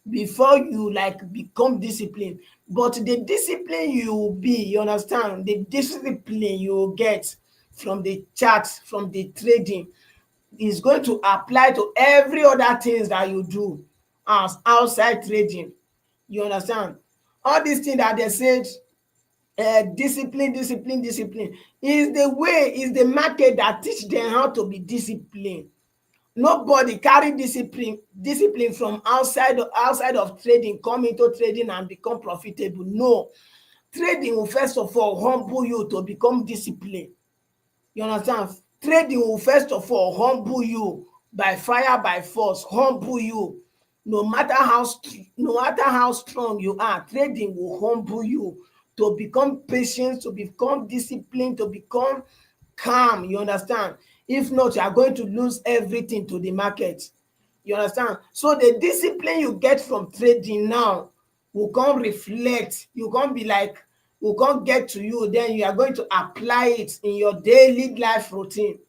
before you like become disciplined. But the discipline you will be, you understand, the discipline you will get from the chart, from the trading, is going to apply to every other things that you do as outside trading. You understand? All these things that they said, discipline is the market that teach them how to be disciplined. Nobody carry discipline from outside of trading come into trading and become profitable. No. Trading will first of all humble you to become disciplined. You understand? Trading will first of all humble you by fire by force, humble you. No matter how strong you are, trading will humble you to become patient, to become disciplined, to become calm. You understand? If not, you are going to lose everything to the market. You understand? So the discipline you get from trading now will come reflect, you come be like, will come get to you, then you are going to apply it in your daily life routine.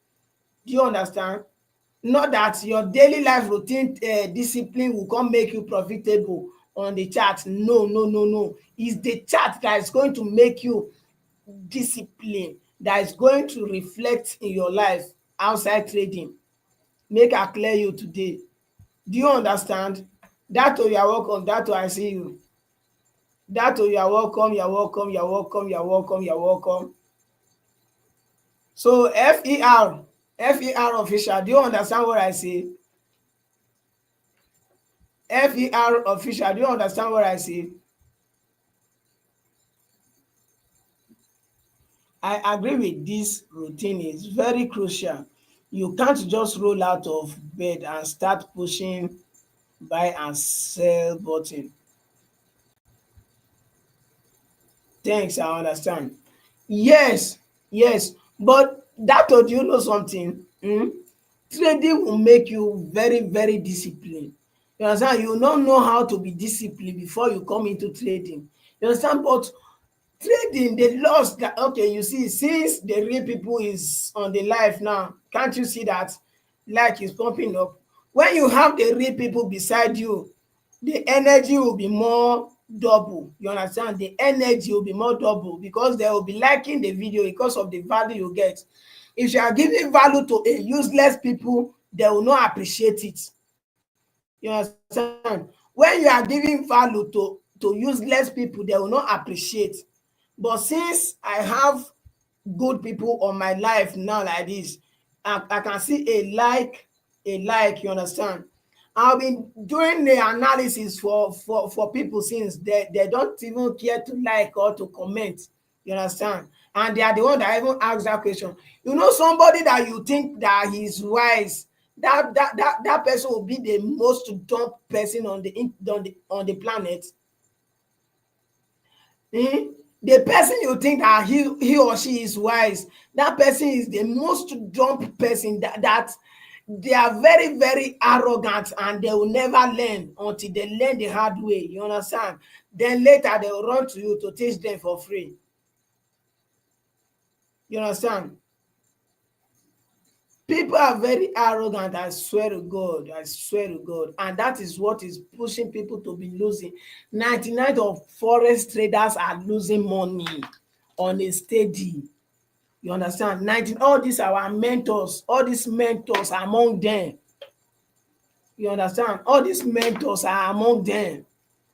Do you understand? Not that your daily life routine discipline will come make you profitable on the chart. No, no, no, no. It's the chart that is going to make you discipline, that is going to reflect in your life outside trading. Make I clear you today. Do you understand? Dat you are welcome. Dat I see you. Dat you are welcome, you are welcome, you are welcome, you are welcome, you are welcome. So FER official, do you understand what I say? FER official, do you understand what I say? I agree with this routine is very crucial. You can't just roll out of bed and start pushing buy and sell button. Thanks, I understand. Yes, yes, but Doctor, do you know something? Trading will make you very, very disciplined. You understand? You don't know how to be disciplined before you come into trading. You understand? But trading, the loss that, okay, you see, since the real people is on the life now, can't you see that like is pumping up? When you have the real people beside you, the energy will be more double. You understand? The energy will be more double because they will be liking the video because of the value you get. If you are giving value to a useless people, they will not appreciate it. You understand? When you are giving value to useless people, they will not appreciate. But since I have good people on my life now like this, I can see a like, you understand. I've been doing the analysis for people since they don't even care to like or to comment, you understand. And they are the one that even ask that question. You know, somebody that you think that he's wise, that person will be the most dumb person on the planet. um the person you think that he or she is wise, that person is the most dumb person, that they are very, very arrogant, and they will never learn until they learn the hard way, you understand. Then later they will run to you to teach them for free, you understand. People are very arrogant, I swear to God, I swear to God, and that is what is pushing people to be losing. 99 of forex traders are losing money on a steady. You understand? 19, all these our mentors, all these mentors are among them. You understand? All these mentors are among them.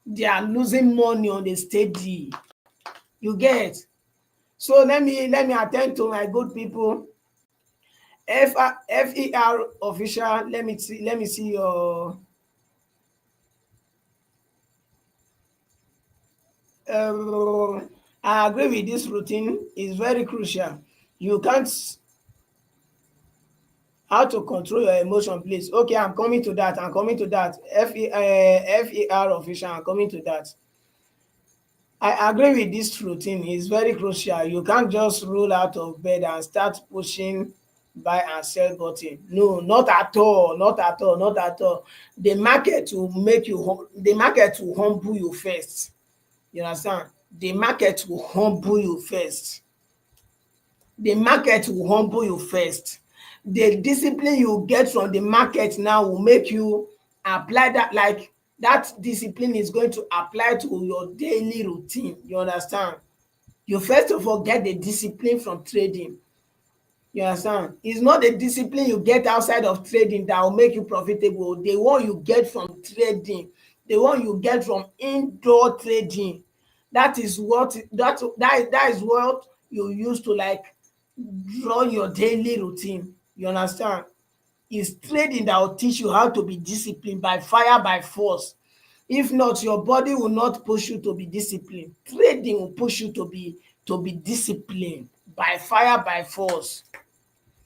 They are losing money on the steady. You get? So let me attend to my good people. FER official. Let me see your. I agree with this routine. It's very crucial. You can't. How to control your emotion, please. Okay, I'm coming to that. I'm coming to that. FER official. I'm coming to that. I agree with this routine. It's very crucial. You can't just roll out of bed and start pushing buy and sell button. No, not at all. Not at all. Not at all. The market will make you. The market will humble you first. You understand? The market will humble you first. The market will humble you first. The discipline you get from the market now will make you apply that, like that discipline is going to apply to your daily routine, you understand. You first of all get the discipline from trading, you understand. It's not the discipline you get outside of trading that will make you profitable. The one you get from trading, the one you get from indoor trading, that is what that is what you use to like draw your daily routine, you understand. It's trading that will teach you how to be disciplined by fire by force. If not, your body will not push you to be disciplined. Trading will push you to be disciplined by fire by force,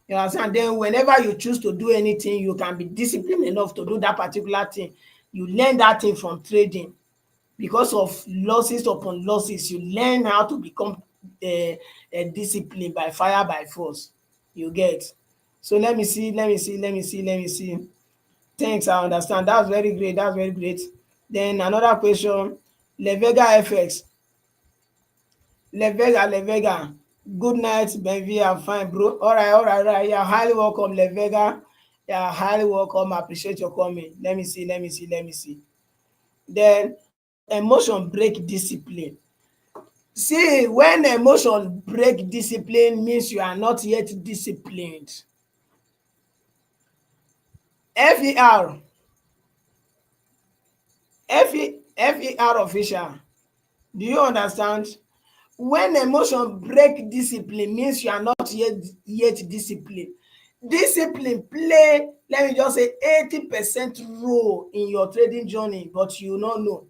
you understand. Then whenever you choose to do anything, you can be disciplined enough to do that particular thing. You learn that thing from trading. Because of losses upon losses, you learn how to become a discipline by fire by force, you get. So let me see. Thanks, I understand. That's very great. That's very great. Then another question. Levega FX. Levega. Good night, Benv. I'm fine, bro. All right. You're highly welcome, Levega. You're highly welcome. I appreciate your coming. Let me see. Then emotion break discipline. See, when emotion break discipline means you are not yet disciplined. FER FER official, do you understand? When emotion break discipline means you are not yet disciplined. Discipline play, let me just say, 80% role in your trading journey, but you no know.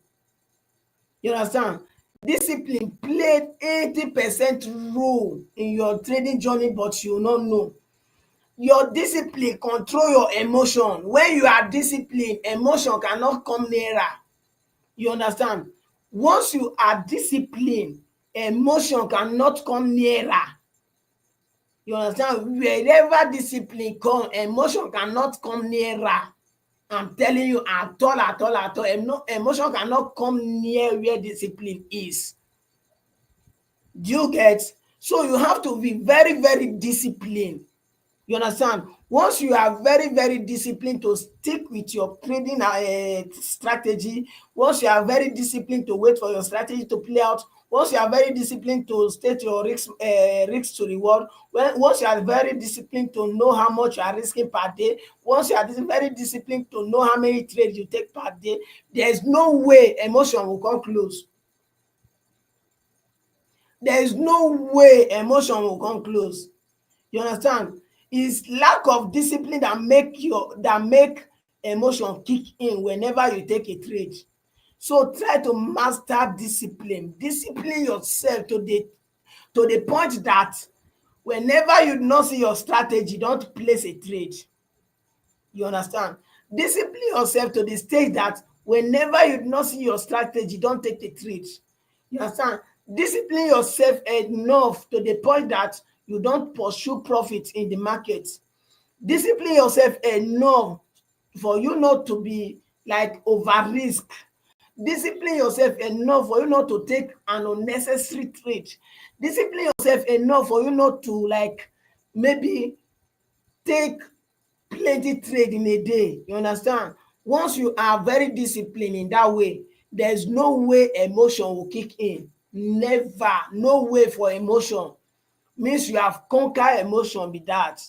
You understand? Discipline played 80% role in your trading journey, but you no know. Your discipline control your emotion. When you are disciplined, emotion cannot come nearer. You understand? Once you are disciplined, emotion cannot come nearer. You understand? Wherever discipline come, emotion cannot come nearer. I'm telling you, at all, emotion cannot come near where discipline is. Do you get? So you have to be very, very disciplined. You understand? Once you are very, very disciplined to stick with your trading strategy, once you are very disciplined to wait for your strategy to play out, once you are very disciplined to state your risk to reward, once you are very disciplined to know how much you are risking per day, once you are very disciplined to know how many trades you take per day, there is no way emotion will come close. There is no way emotion will come close. You understand? It's lack of discipline that make emotion kick in whenever you take a trade. So try to master discipline. Discipline yourself to the point that whenever you not see your strategy, don't place a trade. You understand? Discipline yourself to the stage that whenever you not see your strategy, don't take the trade. You understand? Discipline yourself enough to the point that you don't pursue profit in the market. Discipline yourself enough for you not to be like over risk. Discipline yourself enough for you not to take an unnecessary trade. Discipline yourself enough for you not to like maybe take plenty trade in a day. You understand? Once you are very disciplined in that way, there's no way emotion will kick in. Never. No way for emotion. Means you have conquered emotion with that.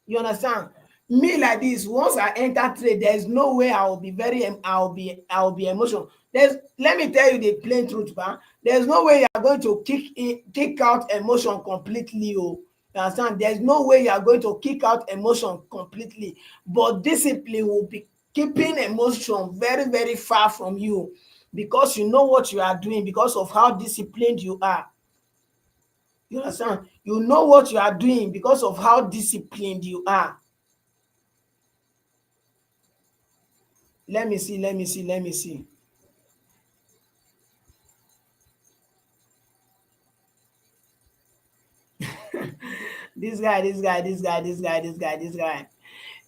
You understand? Me like this, once I enter trade, there's no way I will be I will be emotional. Let me tell you the plain truth, man. There's no way you are going to kick out emotion completely. Oh, you understand? There's no way you are going to kick out emotion completely. But discipline will be keeping emotion very, very far from you because you know what you are doing because of how disciplined you are. You understand? You know what you are doing because of how disciplined you are. Let me see. This guy.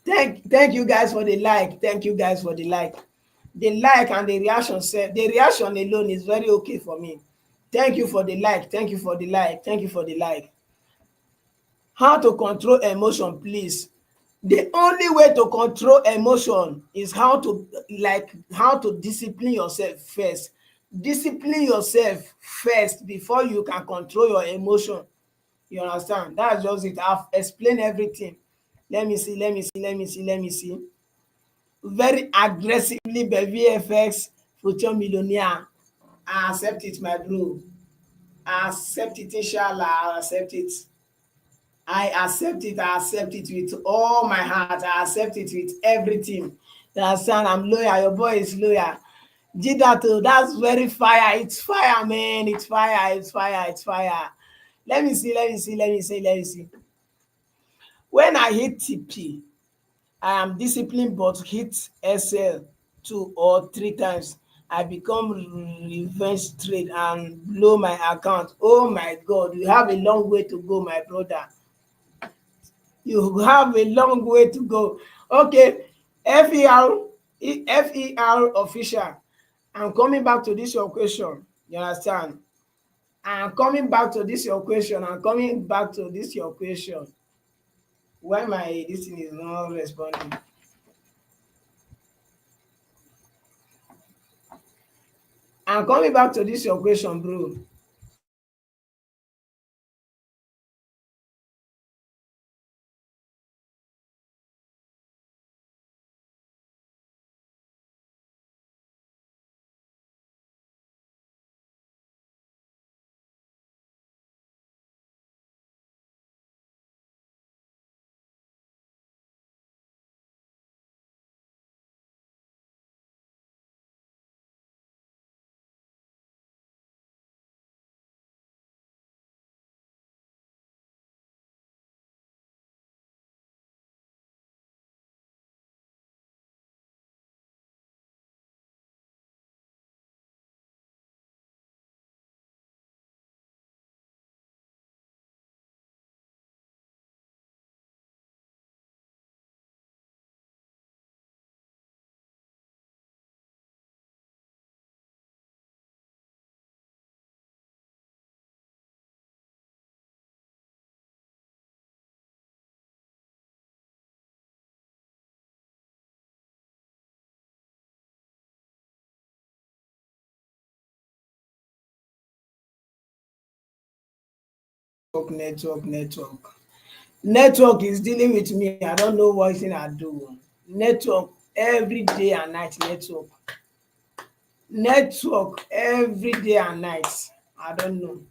Thank you guys for the like. Thank you guys for the like. The like and the reaction the reaction alone is very okay for me. Thank you for the like. Thank you for the like. Thank you for the like. How to control emotion, please. The only way to control emotion is how to discipline yourself first. Discipline yourself first before you can control your emotion. You understand? That's just it. I've explained everything. Let me see. Very aggressively by VFX future millionaire. I accept it, my bro. I accept it, inshallah. I accept it. I accept it. I accept it with all my heart. I accept it with everything. You understand? I'm loyal. Your boy is loyal. Jidato, that's very fire. It's fire, man. It's fire. It's fire. It's fire. Let me see. When I hit TP, I am disciplined but hit SL 2 or 3 times. I become revenge trade and blow my account. Oh my God, you have a long way to go, my brother. You have a long way to go. Okay, FER official. I'm coming back to this your question. You understand? I'm coming back to this your question. I'm coming back to this your question. Why my this thing is not responding? I'm coming back to this your question, bro. network. Network is dealing with me. I don't know what thing I do. Network every day and night. Network every day and night. I don't know.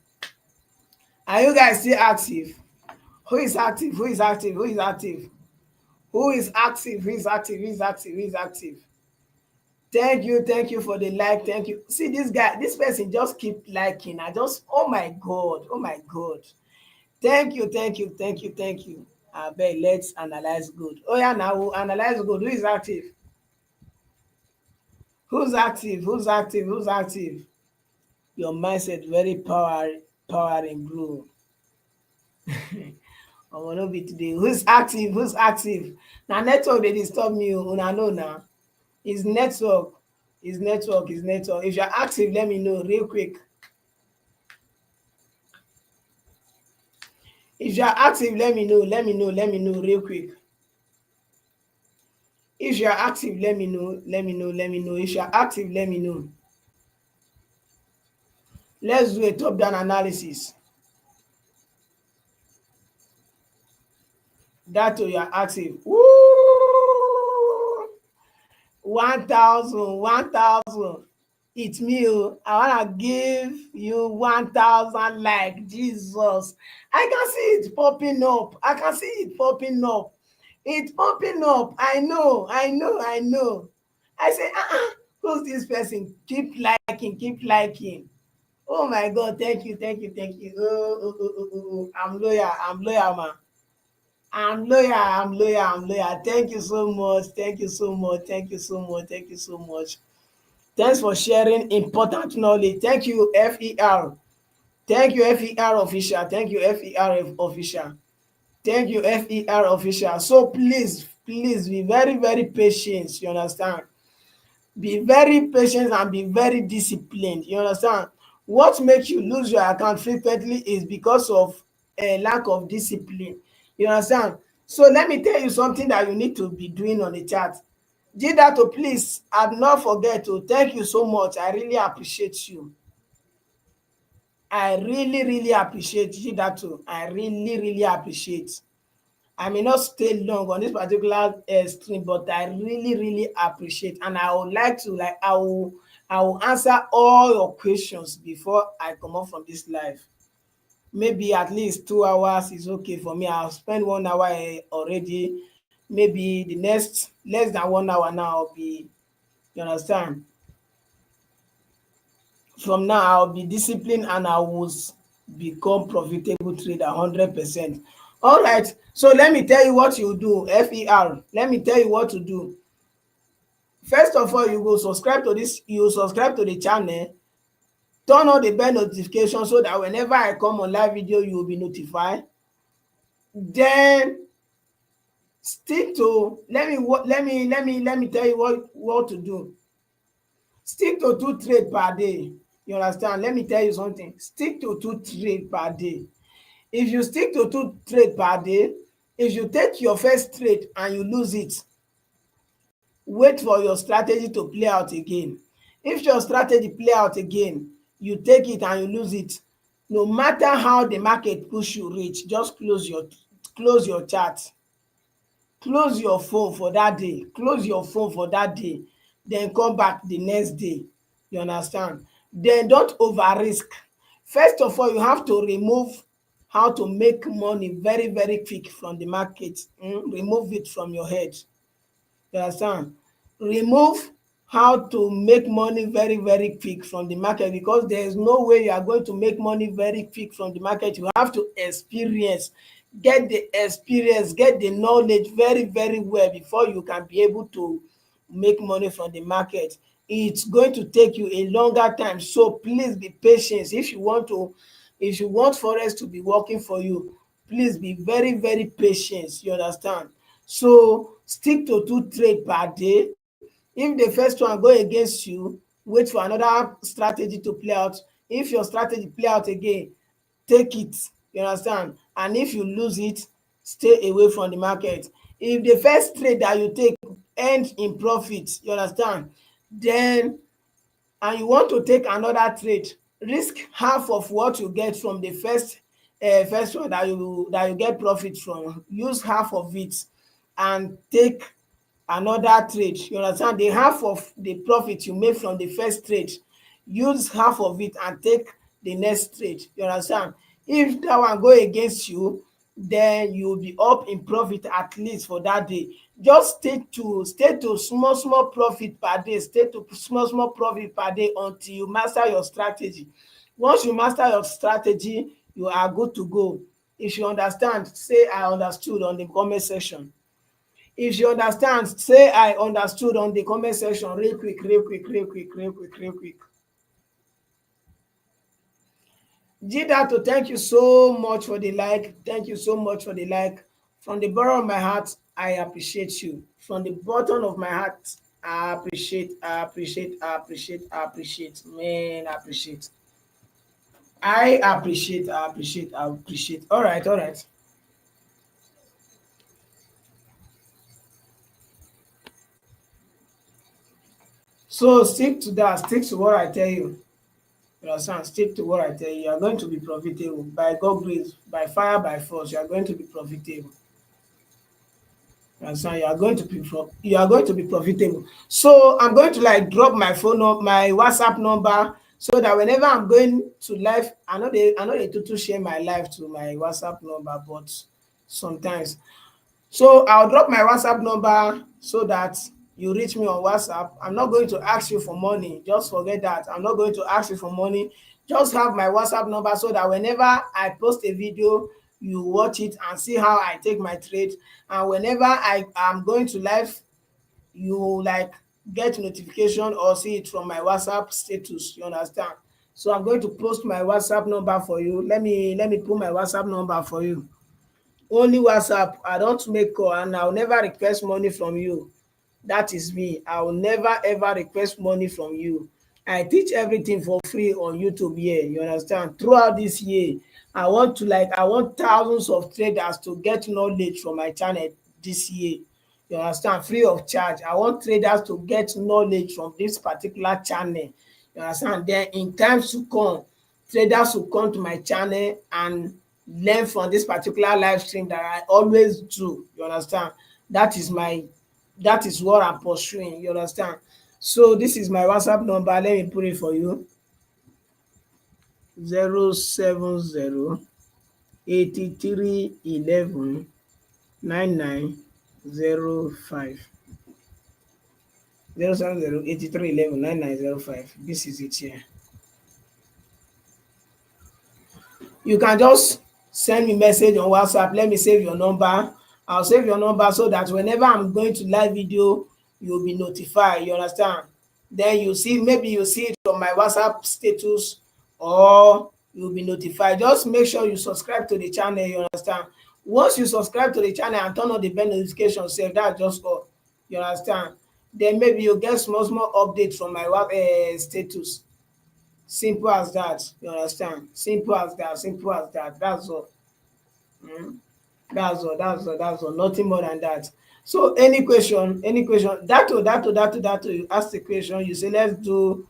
Are you guys still active? Who is active? Who is active? Who is active? Who is active? Who is active? Who is active? Who is active? Thank you for the like. Thank you. See this guy, this person just keep liking. I just, oh my God, oh my God. Thank you. I beg, let's analyze good. Oh yeah, now we'll analyze good. Who is active? Who's active? Who's active? Who's active? Your mindset very powering, bro. I will not be today. Who's active? Who's active? Now network they disturb me. Una know now. It's network. It's network. It's network. If you're active, let me know real quick. If you're active, let me know. Let me know real quick. If you're active, let me know. Let me know. If you're active, let me know. Let's do a top-down analysis. That you're active. Woo! 1,000, 1,000. It's me. Oh. I wanna give you 1,000 like Jesus. I can see it popping up. I can see it popping up. It's popping up. I know. I say, who's this person? Keep liking, keep liking. Oh my God, thank you. I'm loyal, man. I'm loyal. Thank you so much. Thank you so much. Thanks for sharing important knowledge. Thank you, FER. Thank you, FER official. Thank you, FER official. Thank you, FER official. So please be very patient. You understand? Be very patient and be very disciplined. You understand? What makes you lose your account frequently is because of a lack of discipline. You understand? So let me tell you something that you need to be doing on the chat. Jidato, please, and not forget to thank you so much. I really appreciate you. I really appreciate Jidato. I really appreciate. I may not stay long on this particular stream, but I really appreciate, and I would like to I will answer all your questions before I come up from this live. Maybe at least 2 hours is okay for me. I'll spend 1 hour already. Maybe the next less than 1 hour now I'll be. You understand? From now I'll be disciplined and I will become profitable trader 100%. All right, so let me tell you what you do. FER, let me tell you what to do. First of all, you go subscribe to this, you subscribe to the channel, turn on the bell notification so that whenever I come on live video you will be notified. Then stick to, let me tell you what to do. Stick to 2 trade per day. You understand? Let me tell you something. Stick to 2 trade per day. If you stick to 2 trade per day, if you take your first trade and you lose it, wait for your strategy to play out again. If your strategy play out again, you take it and you lose it, no matter how the market push you reach, just close your chart, close your phone for that day, then come back the next day. You understand? Then don't over risk. First of all, you have to remove how to make money very quick from the market. Remove it from your head. You understand? Remove how to make money very quick from the market, because there is no way you are going to make money very quick from the market. You have to get the experience, get the knowledge very well before you can be able to make money from the market. It's going to take you a longer time, so please be patient. If you want forex to be working for you, please be very patient. You understand? So stick to 2 trade per day. If the first one go against you, wait for another strategy to play out. If your strategy play out again, take it. You understand? And if you lose it, stay away from the market. If the first trade that you take end in profit, you understand, then, and you want to take another trade, risk half of what you get from the first first one that you get profit from, use half of it and take another trade. You understand? The half of the profit you make from the first trade, use half of it and take the next trade. You understand? If that one go against you, then you will be up in profit at least for that day. Just stay to small small profit per day, stay to small small profit per day until you master your strategy. Once you master your strategy, you are good to go. If you understand, say I understood on the comment section. If you understand, say I understood on the comment section real quick, real quick, real quick, real quick, real quick. Jidato, thank you so much for the like. Thank you so much for the like. From the bottom of my heart, I appreciate you. From the bottom of my heart, I appreciate, I appreciate, I appreciate, I appreciate. Man, I appreciate. I appreciate, I appreciate, I appreciate. All right, all right. So stick to that. Stick to what I tell you. You understand? Stick to what I tell you. You are going to be profitable. By God grace, by fire, by force, you are going to be profitable. You understand? You are going to be profitable. So I'm going to like drop my phone up, my WhatsApp number, so that whenever I'm going to live, I know they to share my live to my WhatsApp number, but sometimes. So I'll drop my WhatsApp number so that you reach me on WhatsApp. I'm not going to ask you for money. Just forget that. I'm not going to ask you for money. Just have my WhatsApp number so that whenever I post a video, you watch it and see how I take my trade. And whenever I am going to live, you like get notification or see it from my WhatsApp status. You understand? So I'm going to post my WhatsApp number for you. Let me put my WhatsApp number for you. Only WhatsApp. I don't make call and I'll never request money from you. That is me. I will never ever request money from you. I teach everything for free on YouTube here. You understand? Throughout this year, I want thousands of traders to get knowledge from my channel this year. You understand? Free of charge. I want traders to get knowledge from this particular channel. You understand? Then in times to come, traders will come to my channel and learn from this particular live stream that I always do. You understand? That is my that is what I'm pursuing. You understand? So this is my WhatsApp number. Let me put it for you. 070 83 11 9905. 070 83 11 9905. This is it here. You can just send me message on WhatsApp. Let me save your number. I'll save your number so that whenever I'm going to live video, you'll be notified. You understand? Then you see, maybe you see it on my WhatsApp status or you'll be notified. Just make sure you subscribe to the channel. You understand? Once you subscribe to the channel and turn on the bell notification, save that just all. You understand? Then maybe you'll get small update from my status. Simple as that. You understand? Simple as that. Simple as that. That's all. Mm. That's all. That's all. That's all. Nothing more than that. So any question, any question, that you ask the question, you say let's do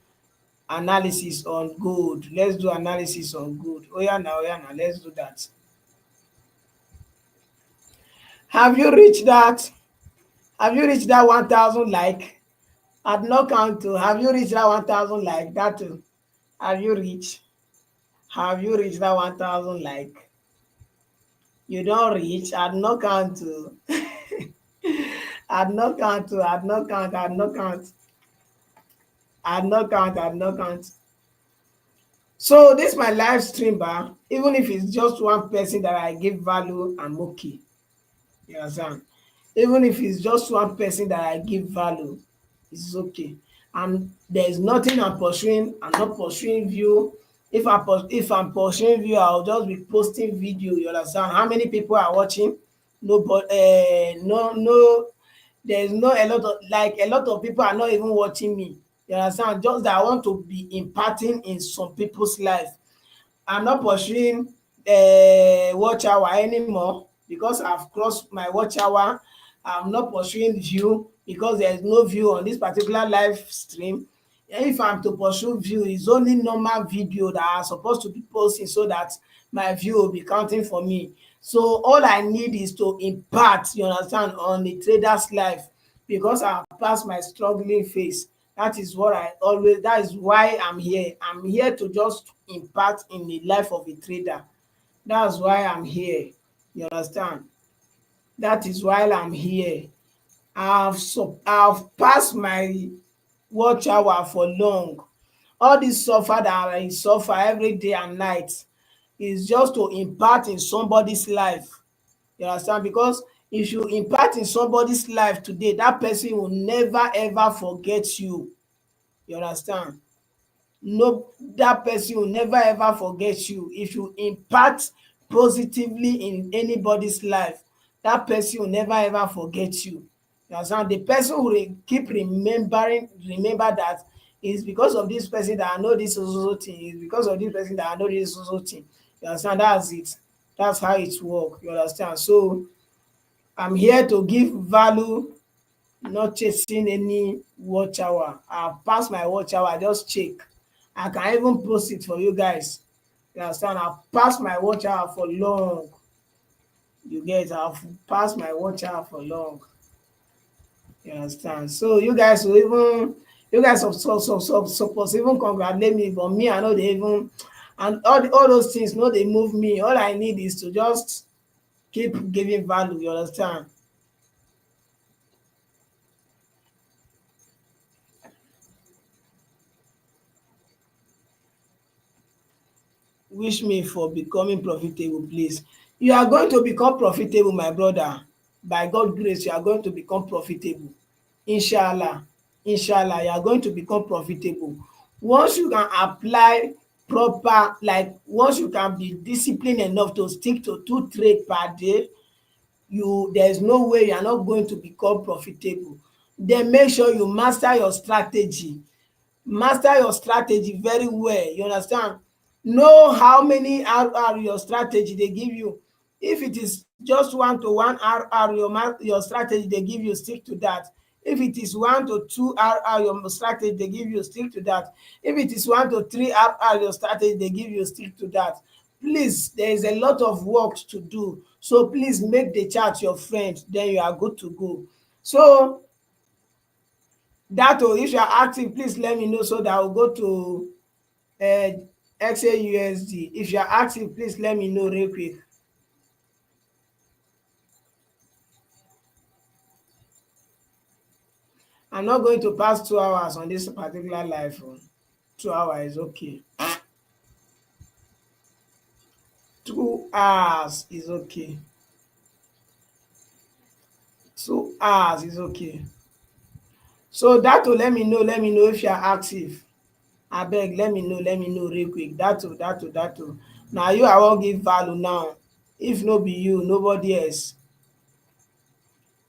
analysis on gold. Let's do analysis on gold. Oh yeah now, let's do that. Have you reached that? Have you reached that 1,000 like? At no count to have you reached that 1,000 like that too? Have you reached? Have you reached that 1,000 like? You don't reach at no count to at no count to at no count at no count at no count at no count. So this my live stream bar. Even if it's just one person that I give value, I'm okay. You understand? Even if it's just one person that I give value, it's okay. And there's nothing I'm pursuing. I'm not pursuing view. If I'm pursuing view, I'll just be posting video. You understand? How many people are watching? No, but no. There's no a lot of like a lot of people are not even watching me. You understand? Just that I want to be imparting in some people's life. I'm not pursuing watch hour anymore because I've crossed my watch hour. I'm not pursuing view because there's no view on this particular live stream. If I'm to pursue view, it's only normal video that are supposed to be posting so that my view will be counting for me. So all I need is to impart, you understand, on the trader's life, because I have passed my struggling phase. That is what I always, that is why I'm here. I'm here to just impart in the life of a trader. That's why I'm here. You understand? That is why I'm here. I've passed my watch hour for long. All this suffer that I suffer every day and night is just to impart in somebody's life. You understand? Because if you impart in somebody's life today, that person will never ever forget you. You understand? No, that person will never ever forget you. If you impact positively in anybody's life, that person will never ever forget you. You understand? The person will keep remember that it's because of this person that I know this so thing. It's because of this person that I know this so thing. You understand? That's it. That's how it works. You understand? So I'm here to give value, not chasing any watch hour. I've passed my watch hour, just check. I can even post it for you guys. You understand? I've passed my watch hour for long. You get, I've passed my watch hour for long. You understand? So you guys will even, you guys suppose even congratulate me, but me, I know they even, and all those things, no, they move me. All I need is to just keep giving value. You understand? Wish me for becoming profitable, please. You are going to become profitable, my brother. By God grace, you are going to become profitable. Inshallah. Inshallah, you are going to become profitable. Once you can apply proper, like once you can be disciplined enough to stick to 2 trade per day, you, there's no way you are not going to become profitable. Then make sure you master your strategy. Master your strategy very well. You understand? Know how many RR your strategy they give you. If it is just 1 to 1 RR your strategy they give you, stick to that. If it is 1 to 2 RR your strategy they give you, stick to that. If it is 1 to 3 RR your strategy they give you, stick to that. Please, there is a lot of work to do. So please make the chart your friend, then you are good to go. So that, or if you are active, please let me know so that I will go to XAUSD. If you are active, please let me know real quick. I'm not going to pass 2 hours on this particular live. 2 hours is okay. 2 hours is okay. 2 hours is okay. So that will let me know if you are active. Abeg, let me know real quick. That will. Na you I wan give value now. If no be you, nobody else.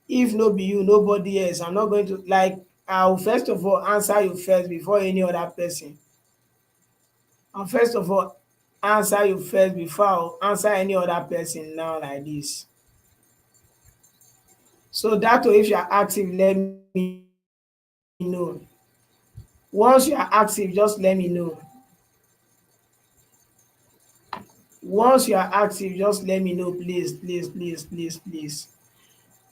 If no be you, nobody else. I'm not going to, like, I will first of all answer you first before any other person. I'll first of all answer you first before I'll answer any other person now, like this. So that way, if you are active, let me know. Once you are active, just let me know. Once you are active, just let me know, please, please, please, please, please.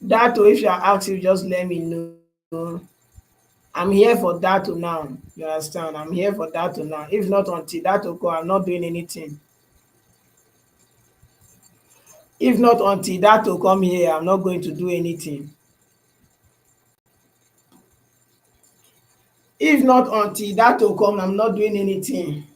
That way, if you are active, just let me know. I'm here for that to now. You understand? I'm here for that to now. If not until that to go, I'm not doing anything. If not until that to come here, I'm not going to do anything. If not until that to come, I'm not doing anything.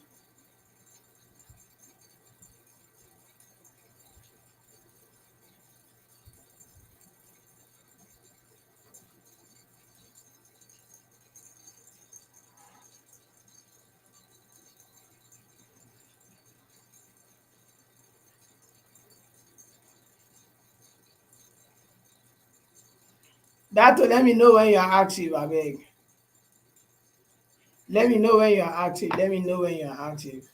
That to let me know when you are active, abeg. Let me know when you are active. Let me know when you are active.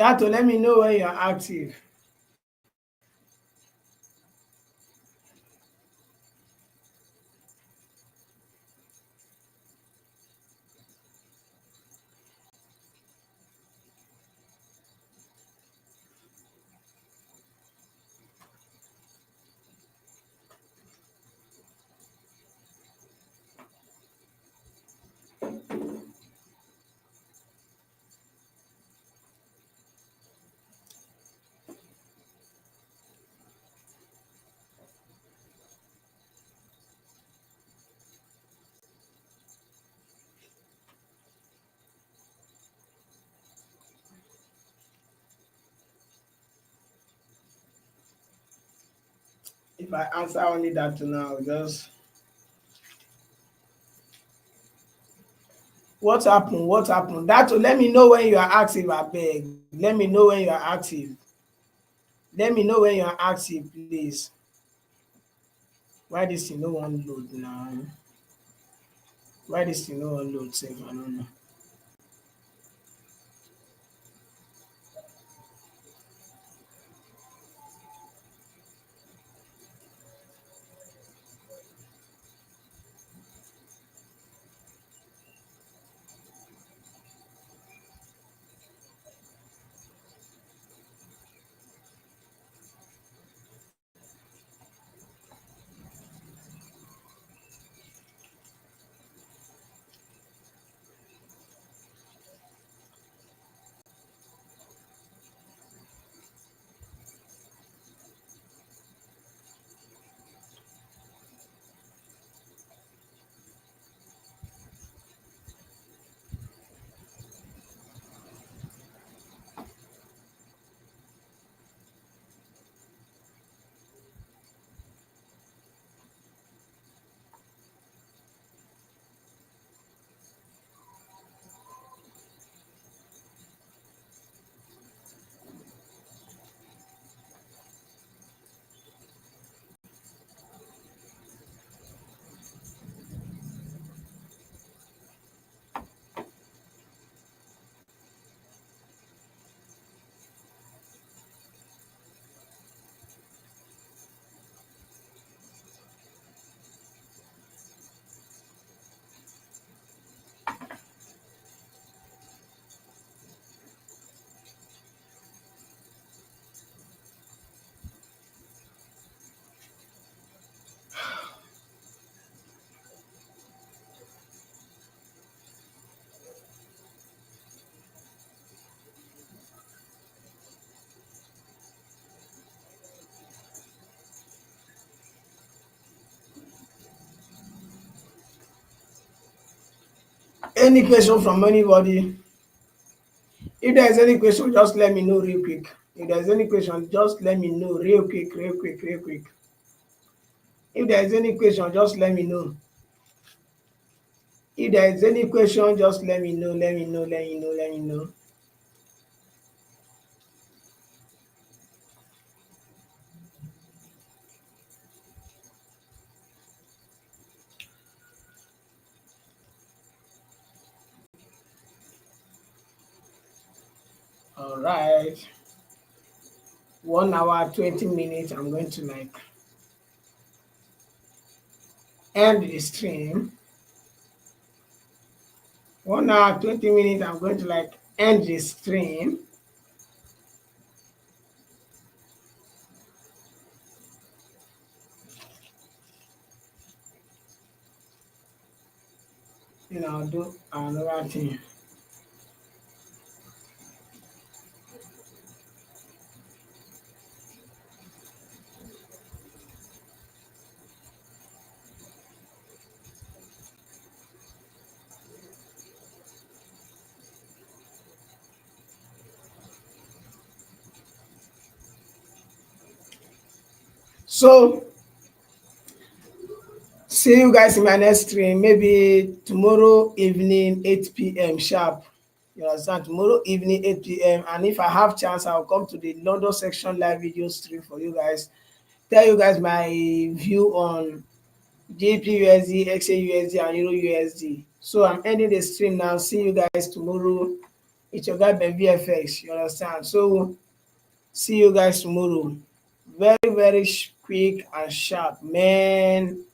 That will let me know when you're active. If I answer only that to now, just what happened? What happened? That will let me know when you are active, I beg. Let me know when you are active. Let me know when you are active, please. Why this thing no one load now? Why this thing no one load sef? I don't know. Any question from anybody? If there is any question, just let me know real quick. If there is any question, just let me know real quick, real quick, real quick. If there is any question, just let me know. If there is any question, just let me know, let me know, let me know, let me know. All right. 1 hour, 20 minutes. I'm going to like end the stream. 1 hour, 20 minutes. I'm going to like end the stream. I'll do another thing. So see you guys in my next stream, maybe tomorrow evening, 8 p.m. sharp. You understand? Tomorrow evening, 8 p.m. And if I have chance, I'll come to the London section live video stream for you guys. Tell you guys my view on GBP USD, XAUSD, and Euro USD. So I'm ending the stream now. See you guys tomorrow It's your guy Ben VFX. You understand? So see you guys tomorrow. Very, very quick and sharp, man.